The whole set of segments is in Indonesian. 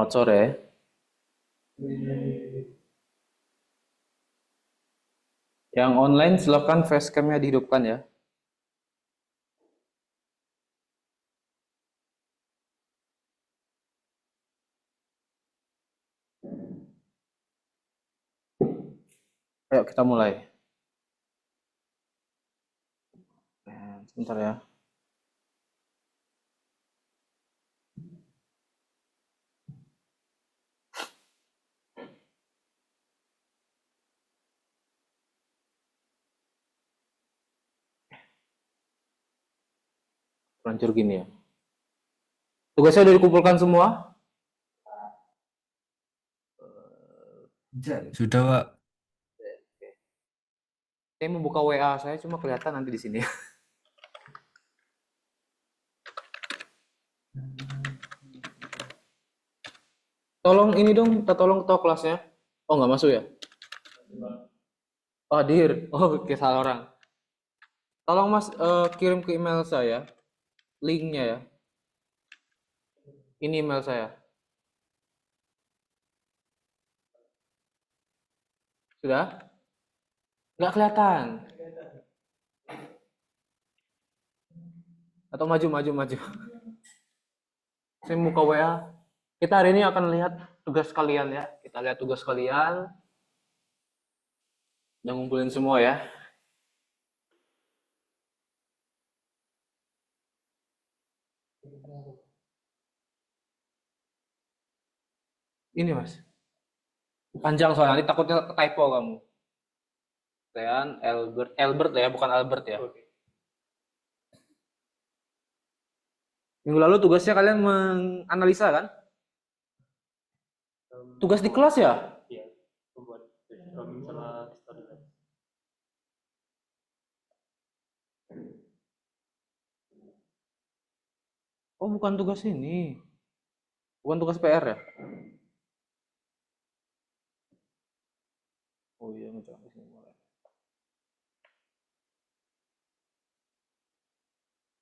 Selamat sore. Yang online silakan facecam-nya dihidupkan ya. Ayo kita mulai. Sebentar ya. Lancur gini ya. Tugasnya udah dikumpulkan semua? Sudah, Pak. Saya mau buka WA saya cuma kelihatan nanti di sini. Tolong ini dong, kita tolong ketua kelasnya. Oh nggak masuk ya? Oh hadir. Oh oke, salah orang. Tolong Mas kirim ke email saya linknya ya. Ini email saya. Sudah? Nggak kelihatan. Atau maju. Saya buka WA. Kita hari ini akan lihat tugas kalian ya. Kita lihat tugas kalian. Udah ngumpulin semua ya. Ini Mas. Panjang soalnya nanti takutnya typo kamu. Leon Albert ya, bukan Albert ya. Minggu lalu tugasnya kalian menganalisa kan? Tugas di kelas ya? Iya, membuat drawing sama storyline. Oh, bukan tugas ini. Bukan tugas PR ya? Oh iya, mencoba di sini mulai.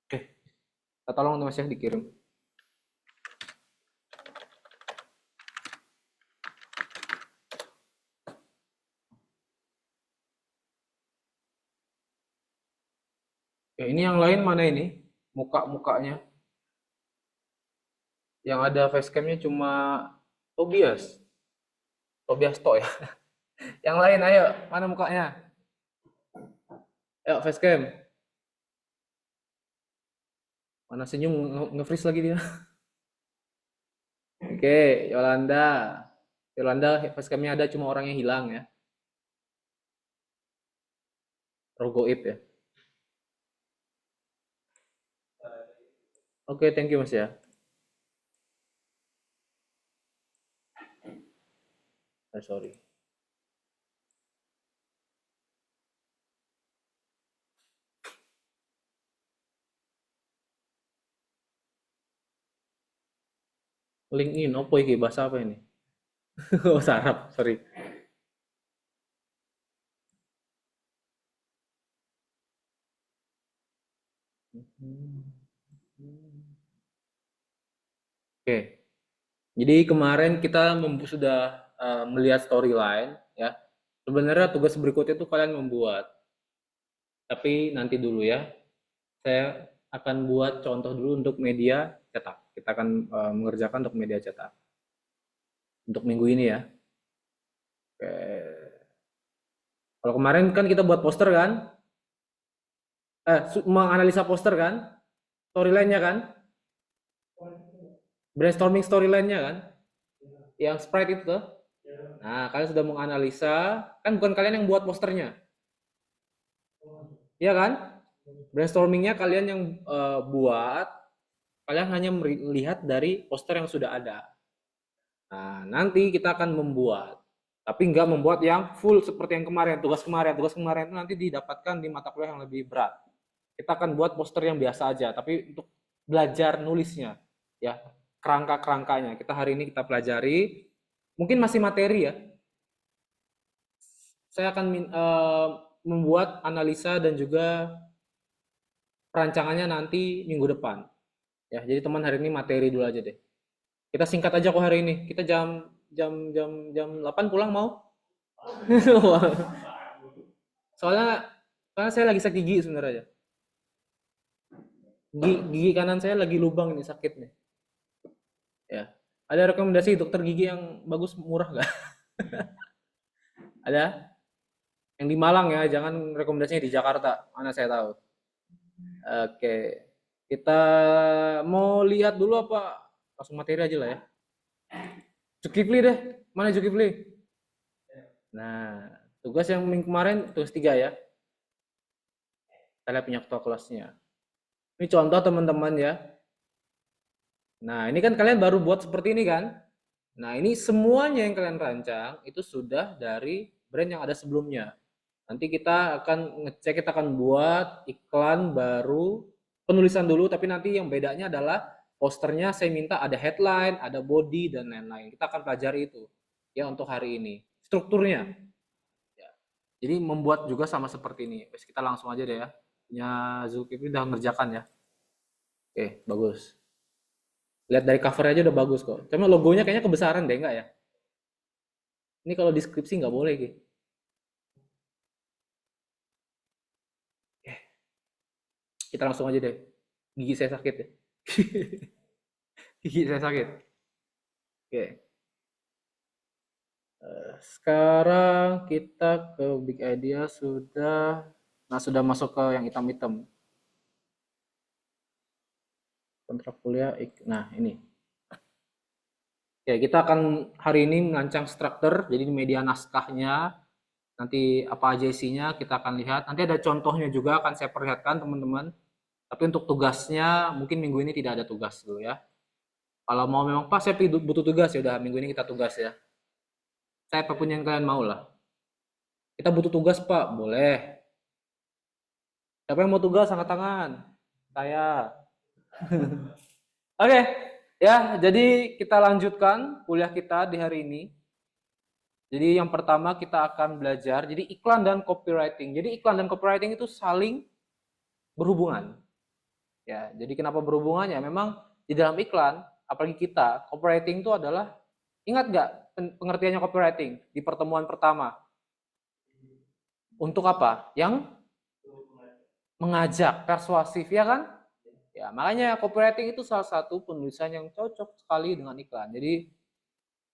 Oke, kita tolong Mas ya dikirim. Ya, ini yang lain mana ini? Muka-mukanya. Yang ada facecam-nya cuma Tobias. Tobias to ya. Yang lain ayo, mana mukanya? Ayo facecam. Mana senyum nge-freeze lagi dia. Oke, Yolanda. Yolanda facecam-nya ada cuma orangnya hilang ya. Rogoib ya. Oke, thank you Mas ya. Sorry. LinkedIn, apa iki bahasa apa ini? Oh, sarap, sorry. Oke. Jadi kemarin kita sudah melihat storyline ya. Sebenarnya tugas berikutnya itu kalian membuat. Tapi nanti dulu ya. Saya akan buat contoh dulu untuk media cetak. Kita akan mengerjakan untuk media cetak. Untuk minggu ini ya. Oke. Kalau kemarin kan kita buat poster kan? Menganalisa poster kan? Storyline-nya kan? Brainstorming storyline-nya kan? Yang sprite itu tuh. Nah, kalian sudah menganalisa, kan bukan kalian yang buat posternya. Iya kan? Brainstormingnya kalian yang buat, kalian hanya melihat dari poster yang sudah ada. Nah, nanti kita akan membuat, tapi nggak membuat yang full seperti yang kemarin, tugas kemarin. Tugas kemarin itu nanti didapatkan di mata kuliah yang lebih berat. Kita akan buat poster yang biasa aja, tapi untuk belajar nulisnya, ya kerangka-kerangkanya. Kita hari ini kita pelajari, mungkin masih materi ya. Saya akan membuat analisa dan juga perancangannya nanti minggu depan. Ya, jadi teman hari ini materi dulu aja deh. Kita singkat aja kok hari ini. Kita jam 8 pulang mau? Soalnya karena saya lagi sakit gigi sebenarnya. Gigi kanan saya lagi lubang ini sakit nih. Ya. Ada rekomendasi dokter gigi yang bagus murah nggak? Ada? Yang di Malang ya, jangan rekomendasinya di Jakarta. Mana saya tahu. Oke. Kita mau lihat dulu apa? Langsung materi aja lah ya. Zulkifli deh. Mana Zulkifli? Nah, tugas yang minggu kemarin tugas 3 ya. Kita lihat punya ketua kelasnya. Ini contoh teman-teman ya. Nah, ini kan kalian baru buat seperti ini kan? Nah, ini semuanya yang kalian rancang itu sudah dari brand yang ada sebelumnya. Nanti kita akan ngecek, kita akan buat iklan baru, penulisan dulu, tapi nanti yang bedanya adalah posternya saya minta ada headline, ada body, dan lain-lain. Kita akan pelajari itu ya untuk hari ini. Strukturnya. Ya. Jadi membuat juga sama seperti ini. Terus kita langsung aja deh ya. Punya Zulkifli udah ngerjakan ya. Oke, bagus. Lihat dari cover aja udah bagus kok. Cuma logonya kayaknya kebesaran deh, enggak ya? Ini kalau deskripsi nggak boleh gitu. Kita langsung aja deh. Gigi saya sakit ya. Gigi saya sakit. Oke. Sekarang kita ke big idea sudah. Nah, sudah masuk ke yang hitam-hitam. Kontrak kuliah. Nah, ini. Oke, kita akan hari ini merancang struktur. Jadi media naskahnya. Nanti apa aja isinya kita akan lihat. Nanti ada contohnya juga akan saya perlihatkan teman-teman. Tapi untuk tugasnya mungkin minggu ini tidak ada tugas dulu ya. Kalau mau memang pas saya butuh tugas ya udah minggu ini kita tugas ya. Saya apapun yang kalian mau lah. Kita butuh tugas Pak, boleh. Siapa yang mau tugas angkat tangan? Saya. Oke, ya jadi kita lanjutkan kuliah kita di hari ini. Jadi yang pertama kita akan belajar, jadi iklan dan copywriting. Jadi iklan dan copywriting itu saling berhubungan. Ya, jadi kenapa berhubungannya? Memang di dalam iklan, apalagi kita, copywriting itu adalah, ingat nggak pengertiannya copywriting di pertemuan pertama? Untuk apa? Yang mengajak, persuasif, ya kan? Ya, makanya copywriting itu salah satu penulisan yang cocok sekali dengan iklan. Jadi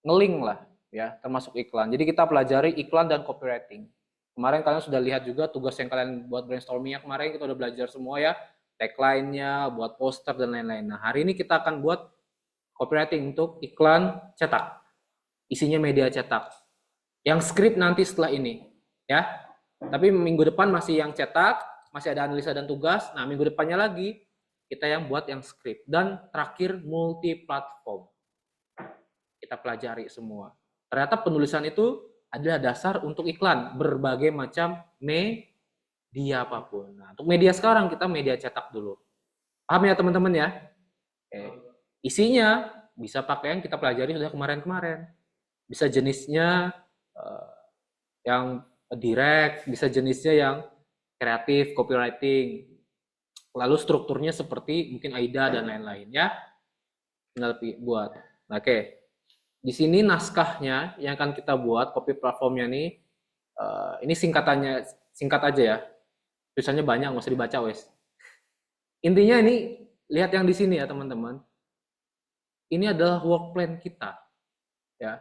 ngeling lah, ya, termasuk iklan. Jadi kita pelajari iklan dan copywriting. Kemarin kalian sudah lihat juga tugas yang kalian buat brainstormingnya kemarin kita udah belajar semua ya, tagline-nya, buat poster dan lain-lain. Nah, hari ini kita akan buat copywriting untuk iklan cetak. Isinya media cetak. Yang script nanti setelah ini, ya. Tapi minggu depan masih yang cetak, masih ada analisa dan tugas. Nah, minggu depannya lagi kita yang buat yang script. Dan terakhir multi platform. Kita pelajari semua. Ternyata penulisan itu adalah dasar untuk iklan berbagai macam media apapun. Nah, untuk media sekarang kita media cetak dulu. Paham ya teman-teman ya? Isinya bisa pakai yang kita pelajari sudah kemarin-kemarin. Bisa jenisnya yang direct, bisa jenisnya yang kreatif, copywriting. Lalu strukturnya seperti mungkin AIDA dan lain-lain ya. Tinggal buat. Oke. Di sini naskahnya yang akan kita buat, copy platformnya nih, ini singkatannya, singkat aja ya. Tulisannya banyak, nggak usah dibaca wes. Intinya ini, lihat yang di sini ya teman-teman. Ini adalah work plan kita. Ya.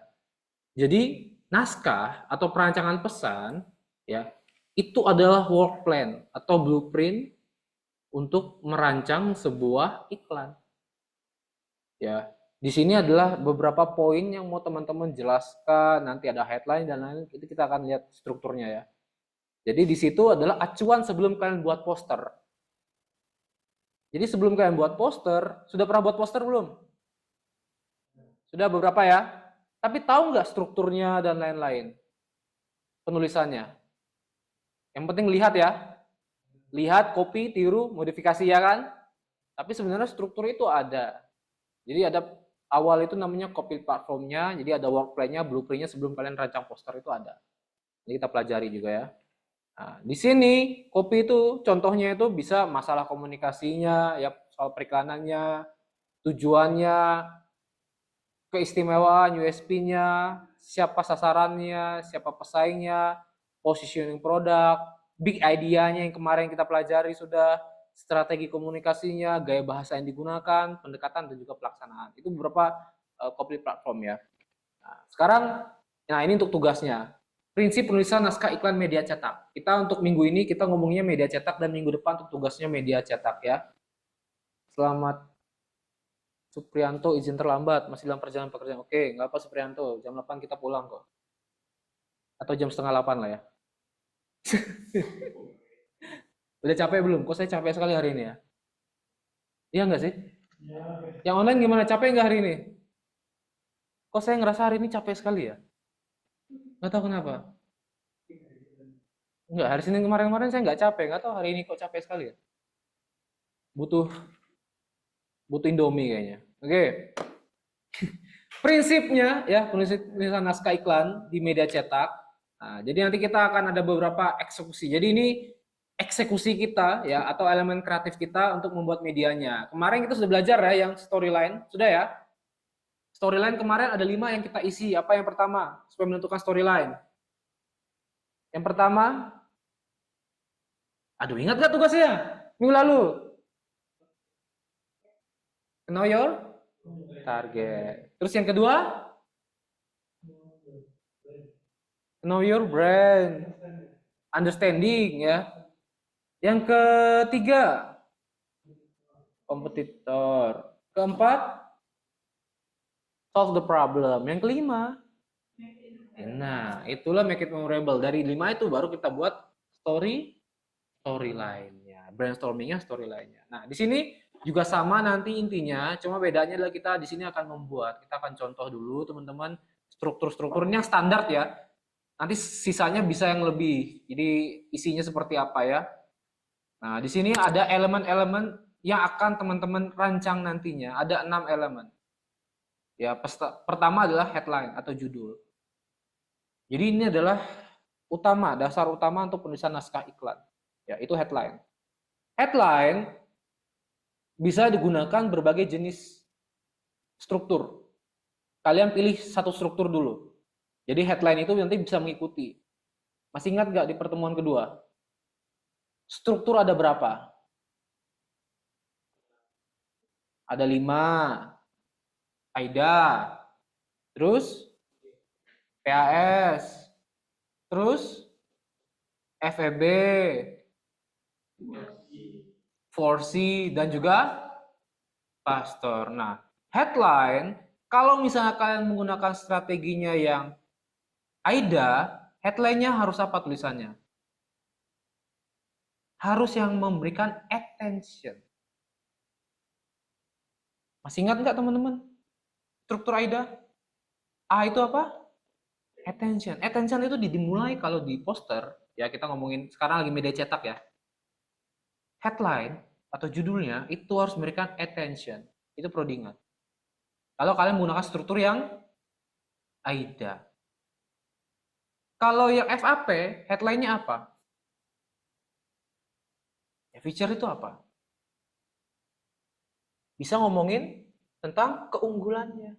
Jadi naskah atau perancangan pesan, ya, itu adalah work plan atau blueprint untuk merancang sebuah iklan. Ya, di sini adalah beberapa poin yang mau teman-teman jelaskan, nanti ada headline dan lain-lain, itu kita akan lihat strukturnya ya. Jadi di situ adalah acuan sebelum kalian buat poster. Jadi sebelum kalian buat poster, sudah pernah buat poster belum? Sudah beberapa ya? Tapi tahu nggak strukturnya dan lain-lain? Penulisannya. Yang penting lihat ya. Lihat, copy, tiru, modifikasi ya kan? Tapi sebenarnya struktur itu ada. Jadi ada awal itu namanya copy platformnya, jadi ada work plan-nya, blueprint-nya sebelum kalian rancang poster itu ada. Jadi kita pelajari juga ya. Nah, di sini copy itu contohnya itu bisa masalah komunikasinya, ya soal periklanannya, tujuannya, keistimewaan, USP-nya, siapa sasarannya, siapa pesaingnya, positioning produk, big idea-nya yang kemarin kita pelajari sudah, strategi komunikasinya, gaya bahasa yang digunakan, pendekatan dan juga pelaksanaan. Itu beberapa complete platform ya. Nah, sekarang, nah ini untuk tugasnya. Prinsip penulisan naskah iklan media cetak. Kita untuk minggu ini kita ngomongnya media cetak dan minggu depan untuk tugasnya media cetak ya. Selamat Suprianto izin terlambat, masih dalam perjalanan pekerjaan. Oke, nggak apa Suprianto, jam 8 kita pulang kok. Atau jam setengah 8 lah ya. Udah capek belum? Kok saya capek sekali hari ini ya? Iya nggak sih? Yang online gimana? Capek nggak hari ini? Kok saya ngerasa hari ini capek sekali ya? Nggak tahu kenapa. Nggak, hari Senin kemarin-kemarin saya nggak capek. Nggak tahu hari ini kok capek sekali ya. Butuh Indomie kayaknya. Oke. Prinsipnya ya, penulisan naskah iklan di media cetak. Nah, jadi nanti kita akan ada beberapa eksekusi. Jadi ini eksekusi kita ya atau elemen kreatif kita untuk membuat medianya. Kemarin kita sudah belajar ya yang storyline, sudah ya? Storyline kemarin ada 5 yang kita isi. Apa yang pertama? Supaya menentukan storyline. Yang pertama, aduh ingat gak tugasnya? Minggu lalu. Know your target. Terus yang kedua, know your brand. Understanding ya. Yang ketiga, kompetitor. Keempat, solve the problem. Yang kelima, nah itulah make it memorable. Dari 5 itu baru kita buat storyline-nya, brainstorming-nya, storyline-nya. Nah di sini juga sama nanti intinya, cuma bedanya adalah kita di sini akan kita akan contoh dulu teman-teman strukturnya standar ya. Nanti sisanya bisa yang lebih. Jadi isinya seperti apa ya. Nah, di sini ada elemen-elemen yang akan teman-teman rancang nantinya. Ada 6 elemen. Ya, pertama adalah headline atau judul. Jadi ini adalah dasar utama untuk penulisan naskah iklan. Ya, itu headline. Headline bisa digunakan berbagai jenis struktur. Kalian pilih satu struktur dulu. Jadi headline itu nanti bisa mengikuti. Masih ingat nggak di pertemuan kedua? Struktur ada berapa? Ada 5. AIDA. Terus PAS. Terus FEB. 4C dan juga pastor. Nah, headline kalau misalnya kalian menggunakan strateginya yang AIDA, headline-nya harus apa tulisannya? Harus yang memberikan attention. Masih ingat nggak teman-teman? Struktur AIDA? A itu apa? Attention. Attention itu dimulai kalau di poster, ya kita ngomongin sekarang lagi media cetak ya. Headline atau judulnya itu harus memberikan attention. Itu perlu diingat. Kalau kalian menggunakan struktur yang AIDA. Kalau yang FAP, headline-nya apa? Ya, feature itu apa? Bisa ngomongin tentang keunggulannya.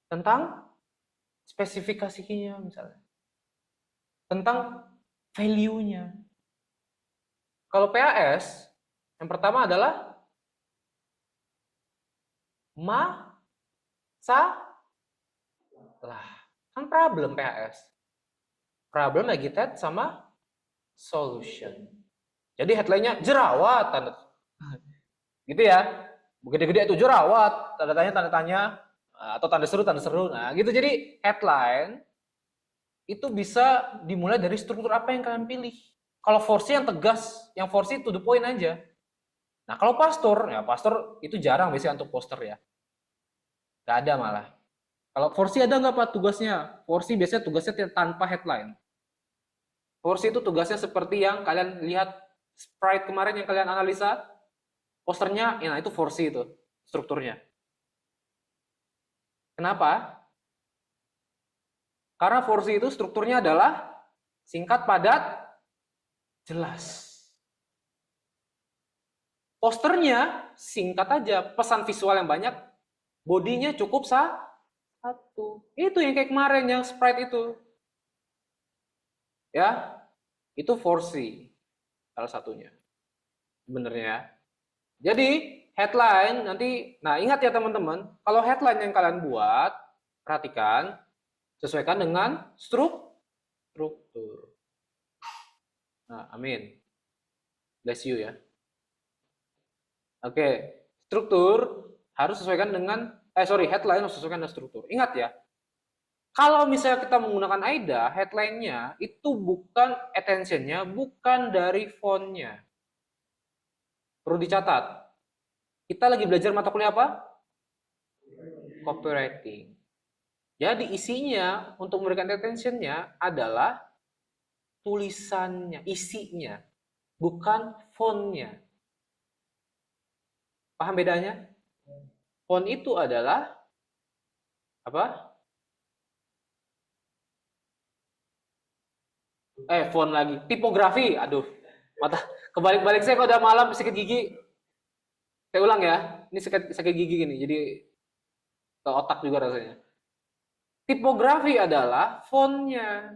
Tentang spesifikasinya misalnya. Tentang value-nya. Kalau PAS, yang pertama adalah masalah. Kan problem PAS. Problem agitate sama solution. Jadi headline-nya jerawat, gitu ya. Gede-gede itu jerawat, tanda tanya, atau tanda seru. Nah, gitu. Jadi headline itu bisa dimulai dari struktur apa yang kalian pilih. Kalau 4C yang tegas, yang 4C to the point aja. Nah, kalau pastor, ya pastor itu jarang biasanya untuk poster ya. Gak ada malah. Kalau 4C ada nggak Pak tugasnya? 4C biasanya tugasnya tanpa headline. 4C itu tugasnya seperti yang kalian lihat sprite kemarin yang kalian analisa, posternya, ya itu 4C itu strukturnya. Kenapa? Karena 4C itu strukturnya adalah singkat, padat, jelas. Posternya singkat aja, pesan visual yang banyak, Bodinya cukup satu. Itu yang kayak kemarin yang Sprite itu. Ya, itu 4C salah satunya. Sebenarnya. Jadi, headline nanti, nah ingat ya teman-teman, kalau headline yang kalian buat, perhatikan, sesuaikan dengan struktur. Nah, amin. Bless you ya. Oke, struktur harus sesuaikan dengan, headline harus sesuaikan dengan struktur. Ingat ya, kalau misalnya kita menggunakan AIDA, headline-nya itu bukan attention-nya, bukan dari font-nya. Perlu dicatat. Kita lagi belajar mata kuliah apa? Copywriting. Jadi isinya untuk memberikan attention-nya adalah tulisannya, isinya, bukan font-nya. Paham bedanya? Font itu adalah apa? Font lagi. Tipografi. Aduh, mata kebalik-balik saya kalau udah malam sakit gigi. Saya ulang ya. Ini sakit gigi gini. Jadi ke otak juga rasanya. Tipografi adalah fontnya.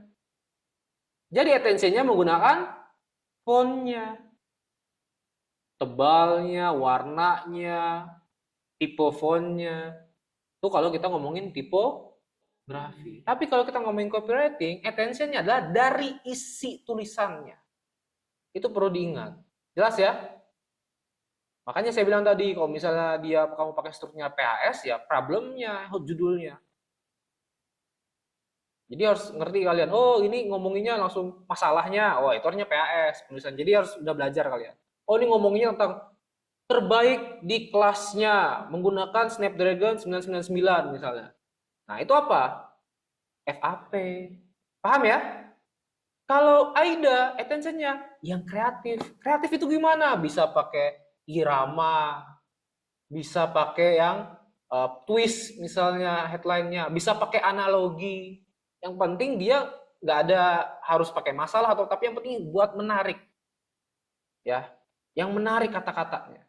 Jadi attention-nya menggunakan fontnya. Tebalnya, warnanya, tipe fontnya. Itu kalau kita ngomongin tipografi. Tapi kalau kita ngomongin copywriting, attention-nya adalah dari isi tulisannya. Itu perlu diingat. Jelas ya? Makanya saya bilang tadi, kalau misalnya kamu pakai strukturnya PHS, ya problemnya, judulnya. Jadi harus ngerti kalian, oh ini ngomonginnya langsung masalahnya, oh itu artinya PHS, penulisan. Jadi harus udah belajar kalian. Oh ini ngomonginnya tentang terbaik di kelasnya, menggunakan Snapdragon 999 misalnya. Nah itu apa? FAP. Paham ya? Kalau AIDA, attention-nya yang kreatif. Kreatif itu gimana? Bisa pakai irama, bisa pakai yang twist misalnya headline-nya, bisa pakai analogi. Yang penting dia nggak ada harus pakai masalah atau tapi yang penting buat menarik. Ya, yang menarik kata-katanya.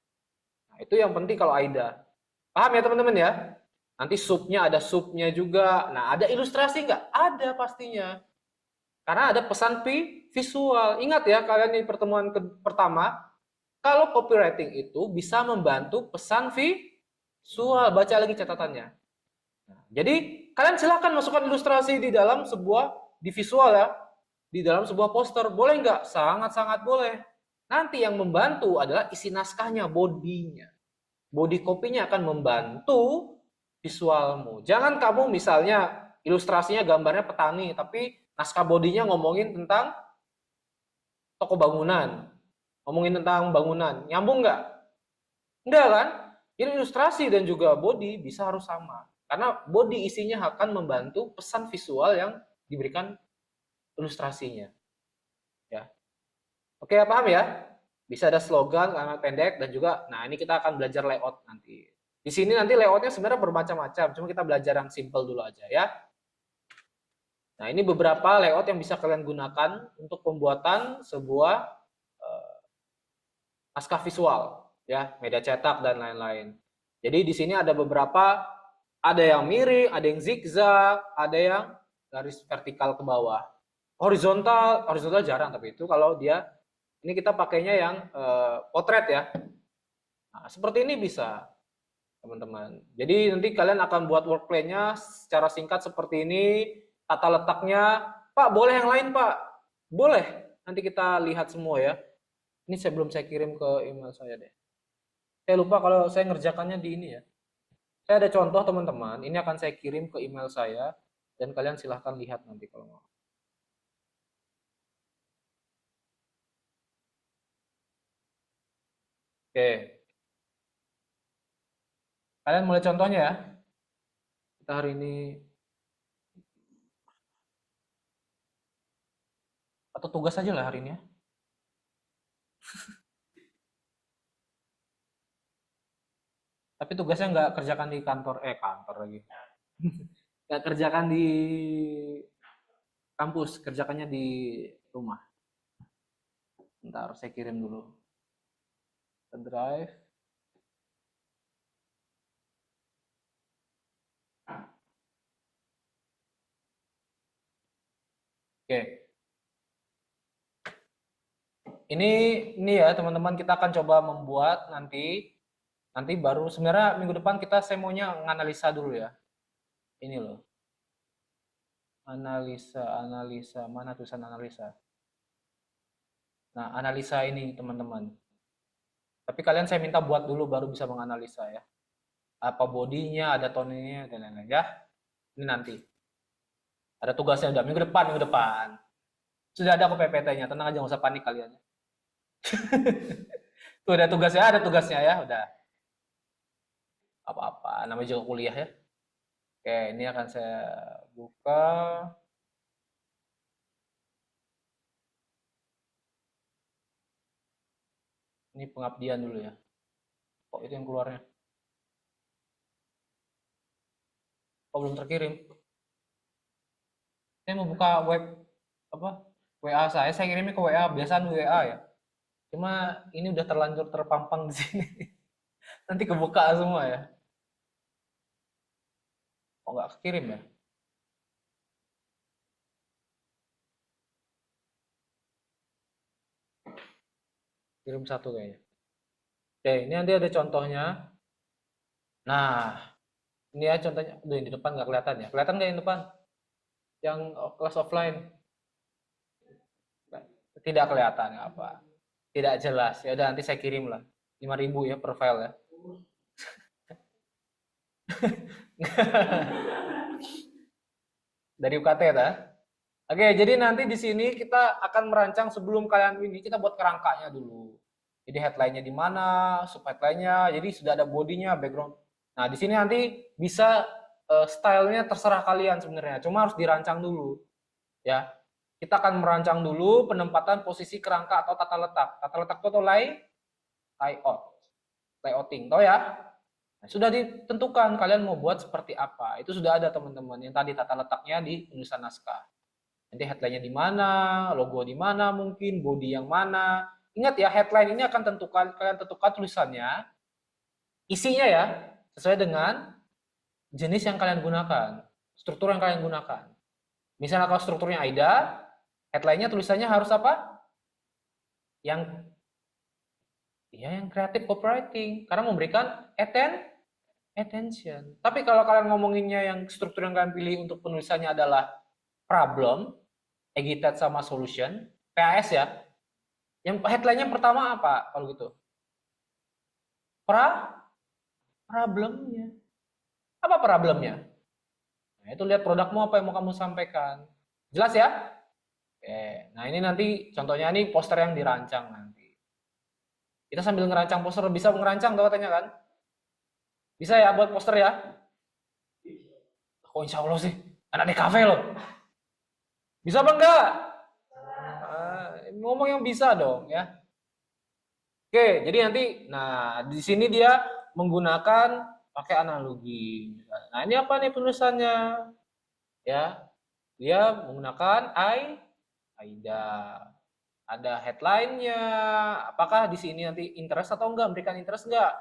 Nah, itu yang penting kalau AIDA. Paham ya teman-teman ya? Nanti ada subnya juga. Nah, ada ilustrasi nggak? Ada pastinya. Karena ada pesan visual. Ingat ya kalian di pertemuan pertama, kalau copywriting itu bisa membantu pesan visual. Baca lagi catatannya. Nah, jadi kalian silahkan masukkan ilustrasi di dalam di visual ya. Di dalam sebuah poster. Boleh nggak? Sangat-sangat boleh. Nanti yang membantu adalah isi naskahnya, bodinya. Body copy-nya akan membantu visualmu. Jangan kamu misalnya ilustrasinya gambarnya petani, tapi naskah bodinya ngomongin tentang toko bangunan, ngomongin tentang bangunan. Nyambung nggak? Enggak kan? Jadi ilustrasi dan juga body bisa harus sama. Karena body isinya akan membantu pesan visual yang diberikan ilustrasinya. Ya. Oke, paham ya? Bisa ada slogan, kalimat pendek, dan juga, nah ini kita akan belajar layout nanti. Di sini nanti layoutnya sebenarnya bermacam-macam, cuma kita belajar yang simple dulu aja ya. Nah ini beberapa layout yang bisa kalian gunakan untuk pembuatan sebuah naskah visual, ya, media cetak dan lain-lain. Jadi di sini ada beberapa, ada yang miring, ada yang zigzag, ada yang garis vertikal ke bawah. Horizontal jarang, tapi itu kalau dia, ini kita pakainya yang potret ya. Nah, seperti ini bisa, teman-teman. Jadi nanti kalian akan buat workflow-nya secara singkat seperti ini, tata letaknya. Pak, boleh yang lain, Pak? Boleh. Nanti kita lihat semua ya. Ini sebelum saya kirim ke email saya deh. Saya lupa kalau saya ngerjakannya di ini ya. Saya ada contoh teman-teman, ini akan saya kirim ke email saya, dan kalian silahkan lihat nanti kalau mau. Oke, kalian mulai contohnya ya. Kita hari ini, atau tugas aja lah hari ini ya. Tapi tugasnya nggak kerjakan di kantor lagi. Nggak kerjakan di kampus, kerjakannya di rumah. Bentar, saya kirim dulu ke drive. Oke. Ini ya teman-teman, kita akan coba membuat nanti baru sebenarnya minggu depan saya maunya menganalisa dulu ya. Ini loh. Analisa, mana tulisan analisa? Nah, analisa ini teman-teman. Tapi kalian saya minta buat dulu baru bisa menganalisa ya. Apa bodinya, ada tonenya dan lain-lain ya. Ini nanti. Ada tugasnya udah minggu depan. Sudah ada kok PPT-nya, tenang aja nggak usah panik kalian. Tuh ada tugasnya ya, udah. Apa-apa, namanya juga kuliah ya. Oke, ini akan saya buka. Ini pengabdian dulu ya. Kok itu yang keluarnya? Kok belum terkirim? Saya mau buka web apa? WA saya kirimnya ke WA, biasaan WA ya. Cuma ini udah terlanjur terpampang di sini. Nanti kebuka semua ya. Kok nggak kekirim ya? Kirim satu kayaknya. Oke, ini nanti ada contohnya. Nah, ini ya contohnya. Aduh, yang di depan nggak kelihatan ya. Kelihatan nggak yang depan? Yang kelas offline? Tidak kelihatan apa. Tidak jelas. Ya udah nanti saya kirim lah. 5.000 ya per file ya. Dari UKT ya. Oke, jadi nanti di sini kita akan merancang sebelum kalian ini kita buat kerangkanya dulu. Jadi headline-nya di mana, sub headline-nya, jadi sudah ada bodinya, background. Nah, di sini nanti bisa stylenya terserah kalian sebenarnya, cuma harus dirancang dulu. Ya. Kita akan merancang dulu penempatan posisi kerangka atau tata letak. Tata letak itu atau layout. Layouting, tahu ya? Nah, sudah ditentukan kalian mau buat seperti apa. Itu sudah ada teman-teman yang tadi tata letaknya di penulisan naskah. Nanti headline-nya di mana, logo di mana mungkin, body yang mana. Ingat ya, headline ini akan kalian tentukan tulisannya, isinya ya, sesuai dengan jenis yang kalian gunakan, struktur yang kalian gunakan. Misalnya kalau strukturnya AIDA, headline-nya tulisannya harus apa? Yang creative copywriting, karena memberikan attention. Tapi kalau kalian ngomonginnya yang struktur yang kalian pilih untuk penulisannya adalah problem, agitate sama solution, PAS ya. Yang headline-nya pertama apa kalau gitu? Problemnya. Apa problemnya? Nah, itu lihat produkmu apa yang mau kamu sampaikan. Jelas ya? Oke. Nah, ini nanti contohnya ini poster yang dirancang nanti. Kita sambil ngerancang poster, bisa ngerancang tuh katanya kan? Bisa ya buat poster ya? Oh, insya Allah sih. Anak di kafe loh. Bisa apa enggak? Ngomong yang bisa dong ya. Oke, jadi nanti, nah di sini dia menggunakan pakai analogi. Nah ini apa nih penulisannya? Ya, dia menggunakan AIDA. Ada headline-nya. Apakah di sini nanti interest atau enggak? Memberikan interest enggak?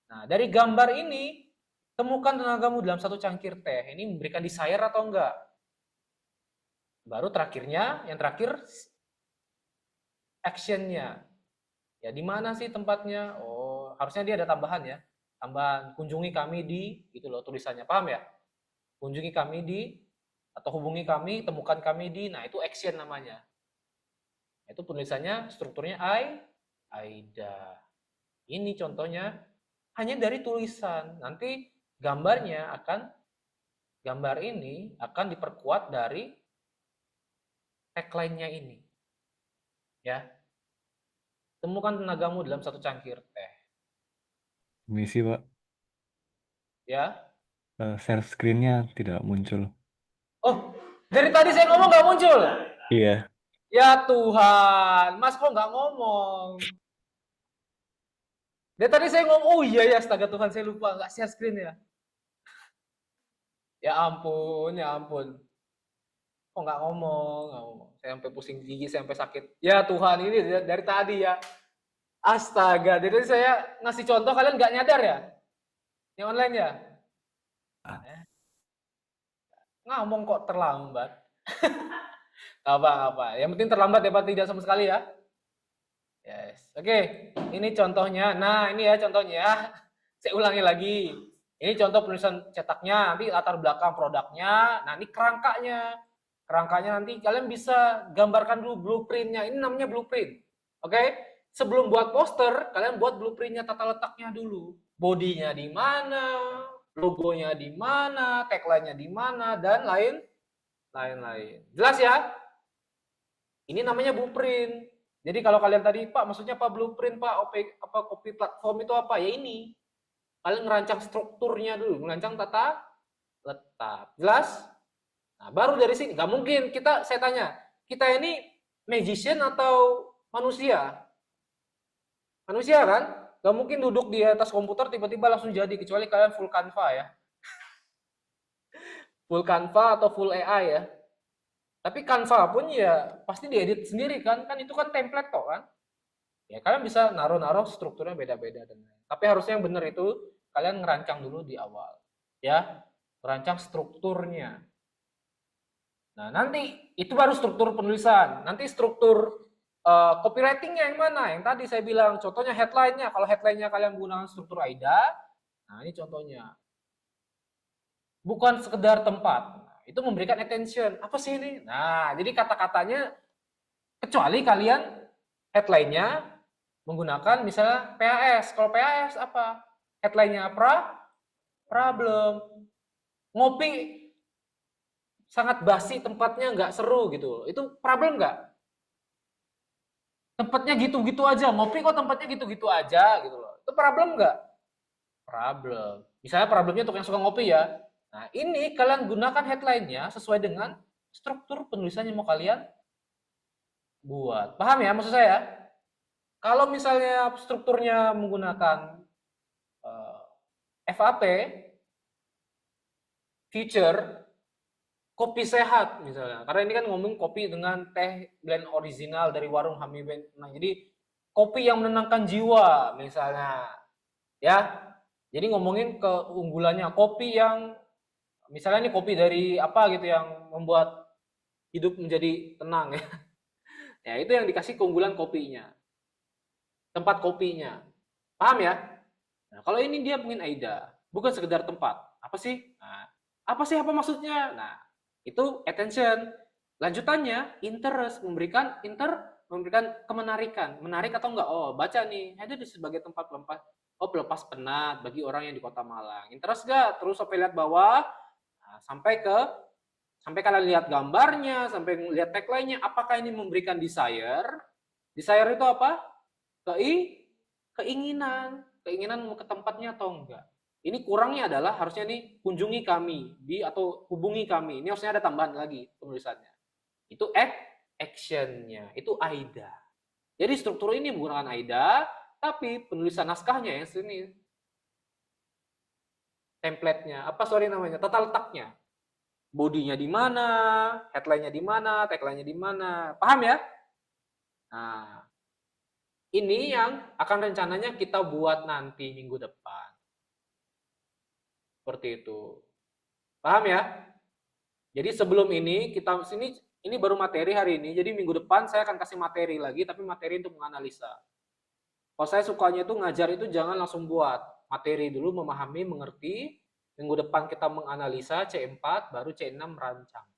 Nah dari gambar ini temukan tenagamu dalam satu cangkir teh. Ini memberikan desire atau enggak? Baru terakhirnya, yang terakhir action-nya. Ya di mana sih tempatnya? Oh, harusnya dia ada tambahan ya. Tambahan kunjungi kami di gitu loh tulisannya. Paham ya? Kunjungi kami di atau hubungi kami, temukan kami di. Nah, itu action namanya. Itu penulisannya strukturnya AIDA. Ini contohnya hanya dari tulisan. Nanti gambar ini akan diperkuat dari tagline-nya ini. Ya. Temukan tenagamu dalam satu cangkir teh. Misi, Pak. Ya. Share screen-nya tidak muncul. Oh, dari tadi saya ngomong nggak muncul. Iya. Ya Tuhan, Mas kok nggak ngomong? Dari tadi saya ngomong, oh iya ya, astaga Tuhan saya lupa nggak share screen ya. Ya ampun, ya ampun. Kok nggak ngomong, nggak ngomong. Saya sampai pusing gigi, saya sampai sakit. Ya Tuhan, ini dari tadi ya. Astaga, jadi saya ngasih contoh kalian nggak nyadar ya? Yang online ya? Ngomong kok terlambat. Apa-apa. Yang penting terlambat ya Pak, tidak sama sekali ya. Yes. Oke, ini contohnya. Nah, ini ya contohnya. Saya ulangi lagi. Ini contoh penulisan cetaknya, nanti latar belakang produknya. Nah, ini kerangkanya. Kerangkanya nanti kalian bisa gambarkan dulu blueprintnya. Ini namanya blueprint. Oke? Sebelum buat poster, kalian buat blueprintnya, tata letaknya dulu. Bodinya di mana, logonya di mana, tagline-nya di mana, dan lain-lain. Jelas ya? Ini namanya blueprint. Jadi kalau kalian tadi, Pak, maksudnya apa blueprint, Pak? Copy platform itu apa? Ya ini. Kalian ngerancang strukturnya dulu, ngerancang tata letak. Jelas? Nah, baru dari sini. Nggak mungkin saya tanya, kita ini magician atau manusia? Manusia kan? Nggak mungkin duduk di atas komputer tiba-tiba langsung jadi, kecuali kalian full Canva ya. Full Canva atau full AI ya. Tapi Canva pun ya pasti diedit sendiri kan itu kan template kok kan. Ya kalian bisa naruh-naruh strukturnya beda-beda dan lain. Tapi harusnya yang benar itu kalian ngerancang dulu di awal. Ya, merancang strukturnya. Nah, nanti itu baru struktur penulisan. Nanti struktur copywritingnya yang mana? Yang tadi saya bilang, contohnya headline-nya. Kalau headline-nya kalian gunakan struktur AIDA, nah ini contohnya. Bukan sekedar tempat. Nah, itu memberikan attention. Apa sih ini? Nah, jadi kata-katanya, kecuali kalian headline-nya menggunakan misalnya PAS. Kalau PAS apa? Headline-nya problem. Ngopi sangat basi, tempatnya nggak seru gitu. Itu problem nggak? Tempatnya gitu-gitu aja. Ngopi kok tempatnya gitu-gitu aja gitu loh. Itu problem nggak? Problem. Misalnya problemnya untuk yang suka ngopi ya. Nah, ini kalian gunakan headline-nya sesuai dengan struktur penulisan yang mau kalian buat. Paham ya maksud saya? Kalau misalnya strukturnya menggunakan FAP, future, kopi sehat misalnya. Karena ini kan ngomong kopi dengan teh blend original dari warung Hamiben. Nah, jadi kopi yang menenangkan jiwa misalnya. Ya. Jadi ngomongin keunggulannya kopi yang misalnya ini kopi dari apa gitu yang membuat hidup menjadi tenang ya. Ya, itu yang dikasih keunggulan kopinya. Tempat kopinya. Paham ya? Nah, kalau ini dia mungkin AIDA, bukan sekedar tempat. Apa sih? Nah, apa maksudnya? Nah, itu attention. Lanjutannya interest, memberikan kemenarikan. Menarik atau enggak? Oh, baca nih. Ada di sebagai tempat pelepas. Oh, pelepas penat bagi orang yang di Kota Malang. Interest enggak? Terus sampai lihat bawah. Nah, sampai kalian lihat gambarnya, sampai lihat tagline-nya, apakah ini memberikan desire? Desire itu apa? Keinginan ke tempatnya atau enggak. Ini kurangnya adalah harusnya nih kunjungi kami atau hubungi kami. Ini harusnya ada tambahan lagi penulisannya. Itu action-nya, itu AIDA. Jadi struktur ini menggunakan AIDA, tapi penulisan naskahnya yang sini template-nya, tata letaknya. Bodinya di mana, headline-nya di mana, tagline-nya di mana. Paham ya? Nah, ini yang akan rencananya kita buat nanti minggu depan. Seperti itu. Paham ya? Jadi sebelum ini ini baru materi hari ini. Jadi minggu depan saya akan kasih materi lagi, tapi materi untuk menganalisa. Kalau saya sukanya itu ngajar itu jangan langsung buat materi dulu, memahami, mengerti. Minggu depan kita menganalisa C4, baru C6 merancang.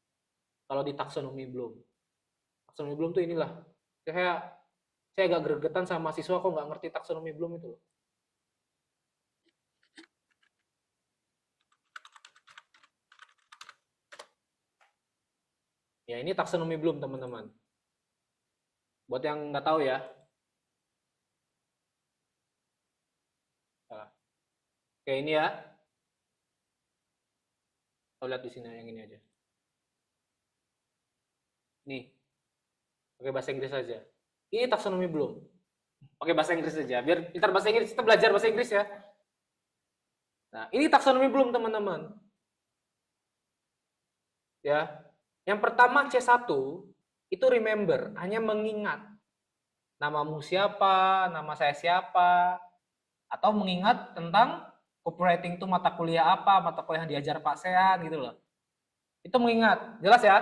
Kalau di taksonomi belum. Taksonomi belum tuh inilah. Saya agak gregetan sama mahasiswa kok nggak ngerti taksonomi belum itu. Ya ini taksonomi belum teman-teman. Buat yang nggak tahu ya. Oke ini ya. Kita lihat di sini yang ini aja. Nih. Pakai bahasa Inggris saja. Ini taksonomi belum. Pakai bahasa Inggris saja. Biar pintar bahasa Inggris, kita belajar bahasa Inggris ya. Nah, ini taksonomi belum teman-teman. Ya. Yang pertama C1 itu remember, hanya mengingat. Namamu siapa, nama saya siapa, atau mengingat tentang copywriting itu mata kuliah apa, mata kuliah yang diajar Pak Sean gitu loh. Itu mengingat, jelas ya?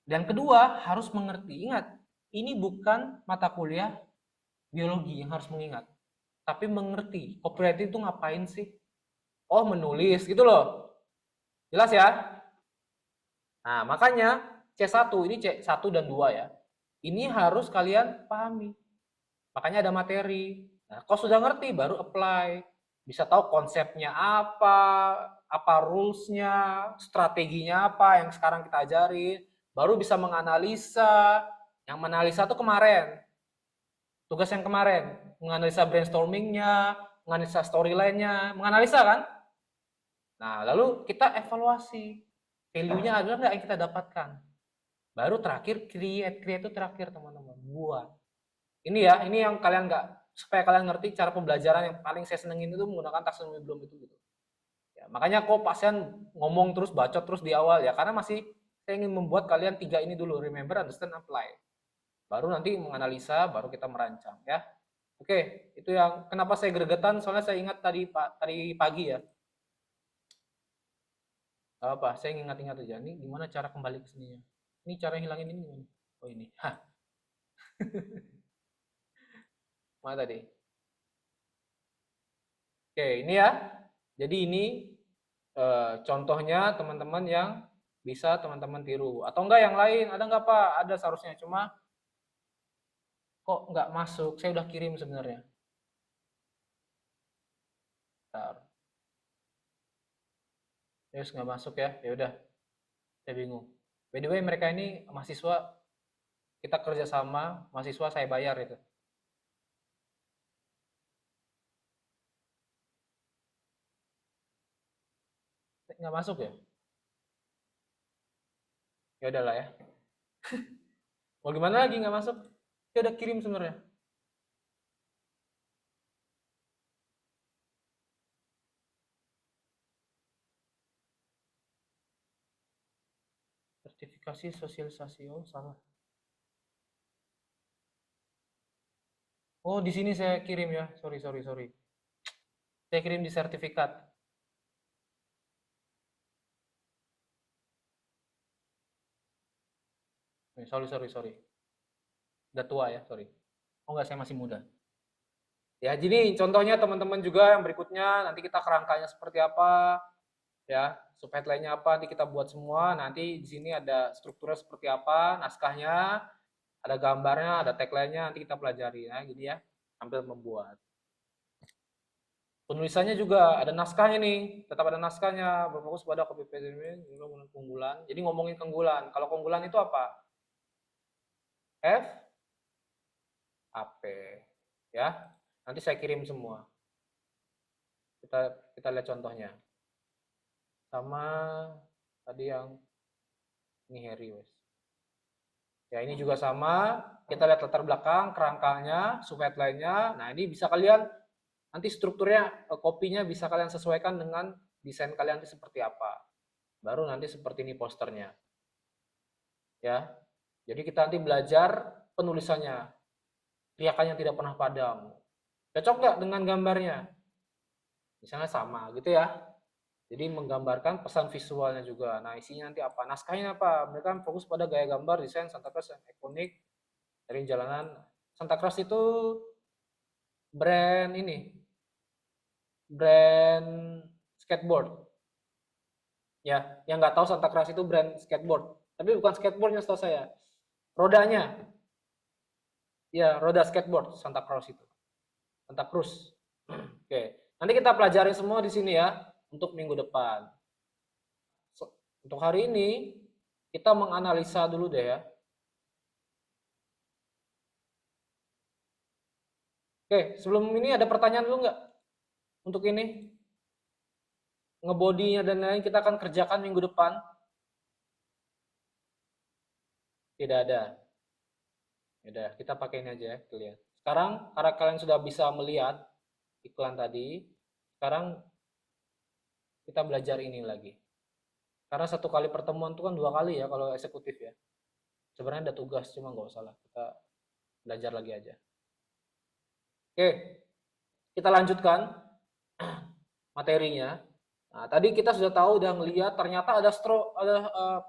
Dan kedua, harus mengerti. Ingat, ini bukan mata kuliah biologi yang harus mengingat, tapi mengerti copywriting itu ngapain sih. Oh, menulis gitu loh. Jelas ya? Nah, makanya C1 ini C1 dan 2 ya. Ini harus kalian pahami. Makanya ada materi. Nah, kalau sudah ngerti baru apply. Bisa tahu konsepnya apa rules-nya, strateginya apa yang sekarang kita ajarin. Baru bisa menganalisa. Yang menganalisa tuh kemarin. Tugas yang kemarin. Menganalisa brainstorming-nya, menganalisa storyline-nya, menganalisa kan? Nah, lalu kita evaluasi. Value-nya adalah nggak yang kita dapatkan. Baru terakhir create itu terakhir teman-teman. Buat. Ini ya, ini yang kalian nggak, supaya kalian ngerti cara pembelajaran yang paling saya senengin itu menggunakan taksonomi Bloom itu gitu. Ya, makanya kok pasien ngomong terus, bacot terus di awal ya, karena masih saya ingin membuat kalian 3 ini dulu, remember, understand, apply. Baru nanti menganalisa, baru kita merancang ya. Oke, itu yang kenapa saya gregetan, soalnya saya ingat tadi pagi ya. Gak apa, saya ingat-ingat aja. Ini gimana cara kembali ke sininya. Ini cara hilangin ini gimana? Oh ini. Hah. Mana tadi? Oke, ini ya. Jadi ini contohnya teman-teman yang bisa teman-teman tiru. Atau enggak yang lain? Ada enggak Pak? Ada seharusnya. Cuma kok enggak masuk? Saya udah kirim sebenarnya. Bentar. Terus nggak masuk ya? Ya udah. Saya bingung. By the way, mereka ini mahasiswa, kita kerjasama, mahasiswa saya bayar itu. Nggak masuk ya? Ya udahlah ya. Mau gimana lagi nggak masuk? Saya udah kirim sebenarnya. Sertifikasi sosialisasi, oh salah. Oh di sini saya kirim ya, sorry. Saya kirim di sertifikat. Sorry. Udah tua ya, sorry. Oh enggak, saya masih muda. Ya, jadi contohnya teman-teman juga yang berikutnya, nanti kita kerangkanya seperti apa, ya, subheadline-nya apa, nanti kita buat semua. Nanti di sini ada strukturnya seperti apa, naskahnya, ada gambarnya, ada tagline-nya, nanti kita pelajari ya, gini ya, sambil membuat. Penulisannya juga ada naskahnya nih, tetap ada naskahnya, berfokus pada copy paste keunggulan. Jadi ngomongin keunggulan. Kalau keunggulan itu apa? F, AP, ya. Nanti saya kirim semua. Kita lihat contohnya. Sama tadi yang ini Harry wes. Ya ini juga sama. Kita lihat latar belakang, kerangkanya, subheadline-nya. Nah ini bisa kalian nanti strukturnya, kopinya bisa kalian sesuaikan dengan desain kalian itu seperti apa. Baru nanti seperti ini posternya. Ya. Jadi kita nanti belajar penulisannya. Teriakannya tidak pernah padam. Cocok nggak dengan gambarnya? Misalnya sama gitu ya. Jadi menggambarkan pesan visualnya juga. Nah isinya nanti apa? Naskahnya apa? Mereka fokus pada gaya gambar, desain Santa Cruz yang ikonik dari jalanan. Santa Cruz itu brand ini, brand skateboard. Ya, yang nggak tahu Santa Cruz itu brand skateboard. Tapi bukan skateboardnya setahu saya. Rodanya. Ya, roda skateboard Santa Cruz itu. Santa Cruz. Oke. Nanti kita pelajari semua di sini ya untuk minggu depan. Untuk hari ini kita menganalisa dulu deh ya. Oke, sebelum ini ada pertanyaan dulu nggak? Untuk ini ngebodinya dan lain-lain kita akan kerjakan minggu depan. Tidak ada. Udah, kita pakai ini aja ya, lihat. Sekarang karena kalian sudah bisa melihat iklan tadi, sekarang kita belajar ini lagi. Karena satu kali pertemuan itu kan 2 kali ya kalau eksekutif ya. Sebenarnya ada tugas, cuma nggak usah lah. Kita belajar lagi aja. Oke, kita lanjutkan materinya. Nah, tadi kita sudah tahu, udah ngelihat ternyata ada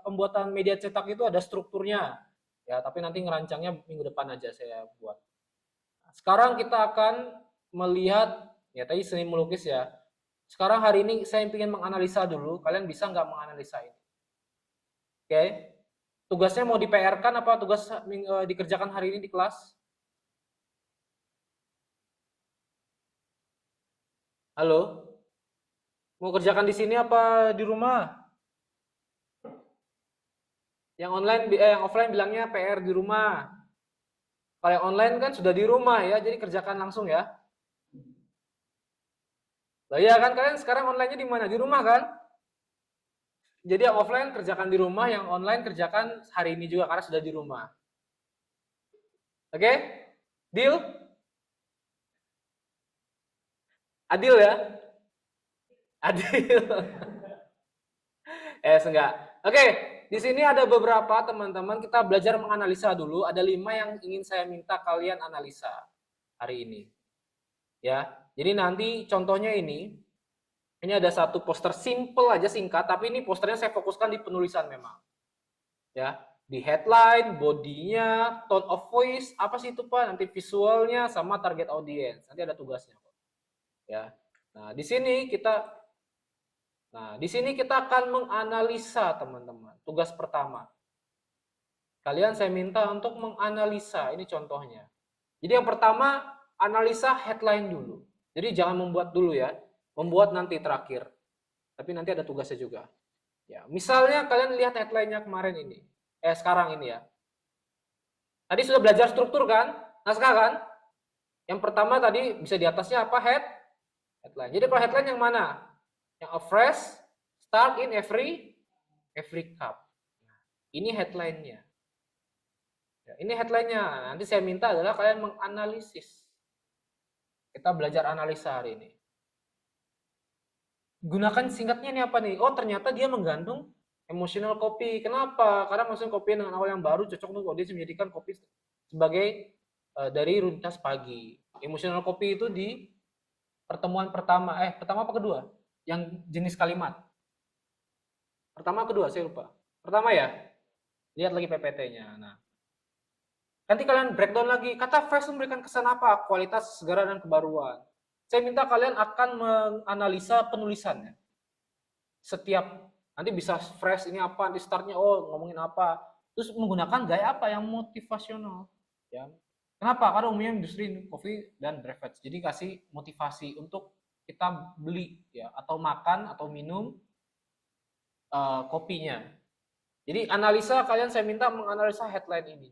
pembuatan media cetak itu ada strukturnya. Ya, tapi nanti ngerancangnya minggu depan aja saya buat. Nah, sekarang kita akan melihat, ya tadi seni melukis ya. Sekarang hari ini saya ingin menganalisa dulu, kalian bisa nggak menganalisa ini? Oke, tugasnya mau di PR-kan apa tugas dikerjakan hari ini di kelas? Halo? Mau kerjakan di sini apa di rumah? Yang online, yang offline bilangnya PR di rumah. Kalau yang online kan sudah di rumah ya, jadi kerjakan langsung ya. Lah ya kan, kalian sekarang online-nya di mana? Di rumah kan? Jadi yang offline kerjakan di rumah, yang online kerjakan hari ini juga karena sudah di rumah. Oke? Deal? Adil ya? Adil. Enggak. Oke, di sini ada beberapa teman-teman, kita belajar menganalisa dulu. Ada 5 yang ingin saya minta kalian analisa hari ini. Ya, jadi nanti contohnya ini ada satu poster simple aja singkat, tapi ini posternya saya fokuskan di penulisan memang. Ya, di headline, bodinya, tone of voice, apa sih itu Pak? Nanti visualnya sama target audience. Nanti ada tugasnya. Ya. Nah, di sini kita akan menganalisa, teman-teman. Tugas pertama. Kalian saya minta untuk menganalisa, ini contohnya. Jadi yang pertama, analisa headline dulu. Jadi jangan membuat dulu ya. Membuat nanti terakhir. Tapi nanti ada tugasnya juga. Ya, misalnya kalian lihat headline-nya kemarin ini. Sekarang ini ya. Tadi sudah belajar struktur kan? Naskah kan? Yang pertama tadi bisa di atasnya apa? Headline. Jadi kalau headline yang mana? Yang a fresh start in every cup. Ini headline-nya. Ya, ini headline-nya. Nanti saya minta adalah kalian menganalisis. Kita belajar analisa hari ini. Gunakan singkatnya ini apa nih? Oh, ternyata dia menggantung emotional copy. Kenapa? Karena emotional copy dengan awal yang baru cocok untuk audiens menjadikan copy sebagai dari rutinitas pagi. Emotional copy itu di pertemuan pertama apa kedua? Yang jenis kalimat. Pertama kedua, saya lupa. Pertama ya. Lihat lagi PPT-nya. Nah, nanti kalian breakdown lagi. Kata fresh memberikan kesan apa? Kualitas, segera, dan kebaruan. Saya minta kalian akan menganalisa penulisannya. Setiap, nanti bisa fresh ini apa, nanti startnya, oh ngomongin apa. Terus menggunakan gaya apa yang motivasional. Ya. Kenapa? Karena umumnya industri kopi dan beverage. Jadi kasih motivasi untuk kita beli ya, atau makan atau minum kopinya. Jadi analisa, kalian saya minta menganalisa headline ini.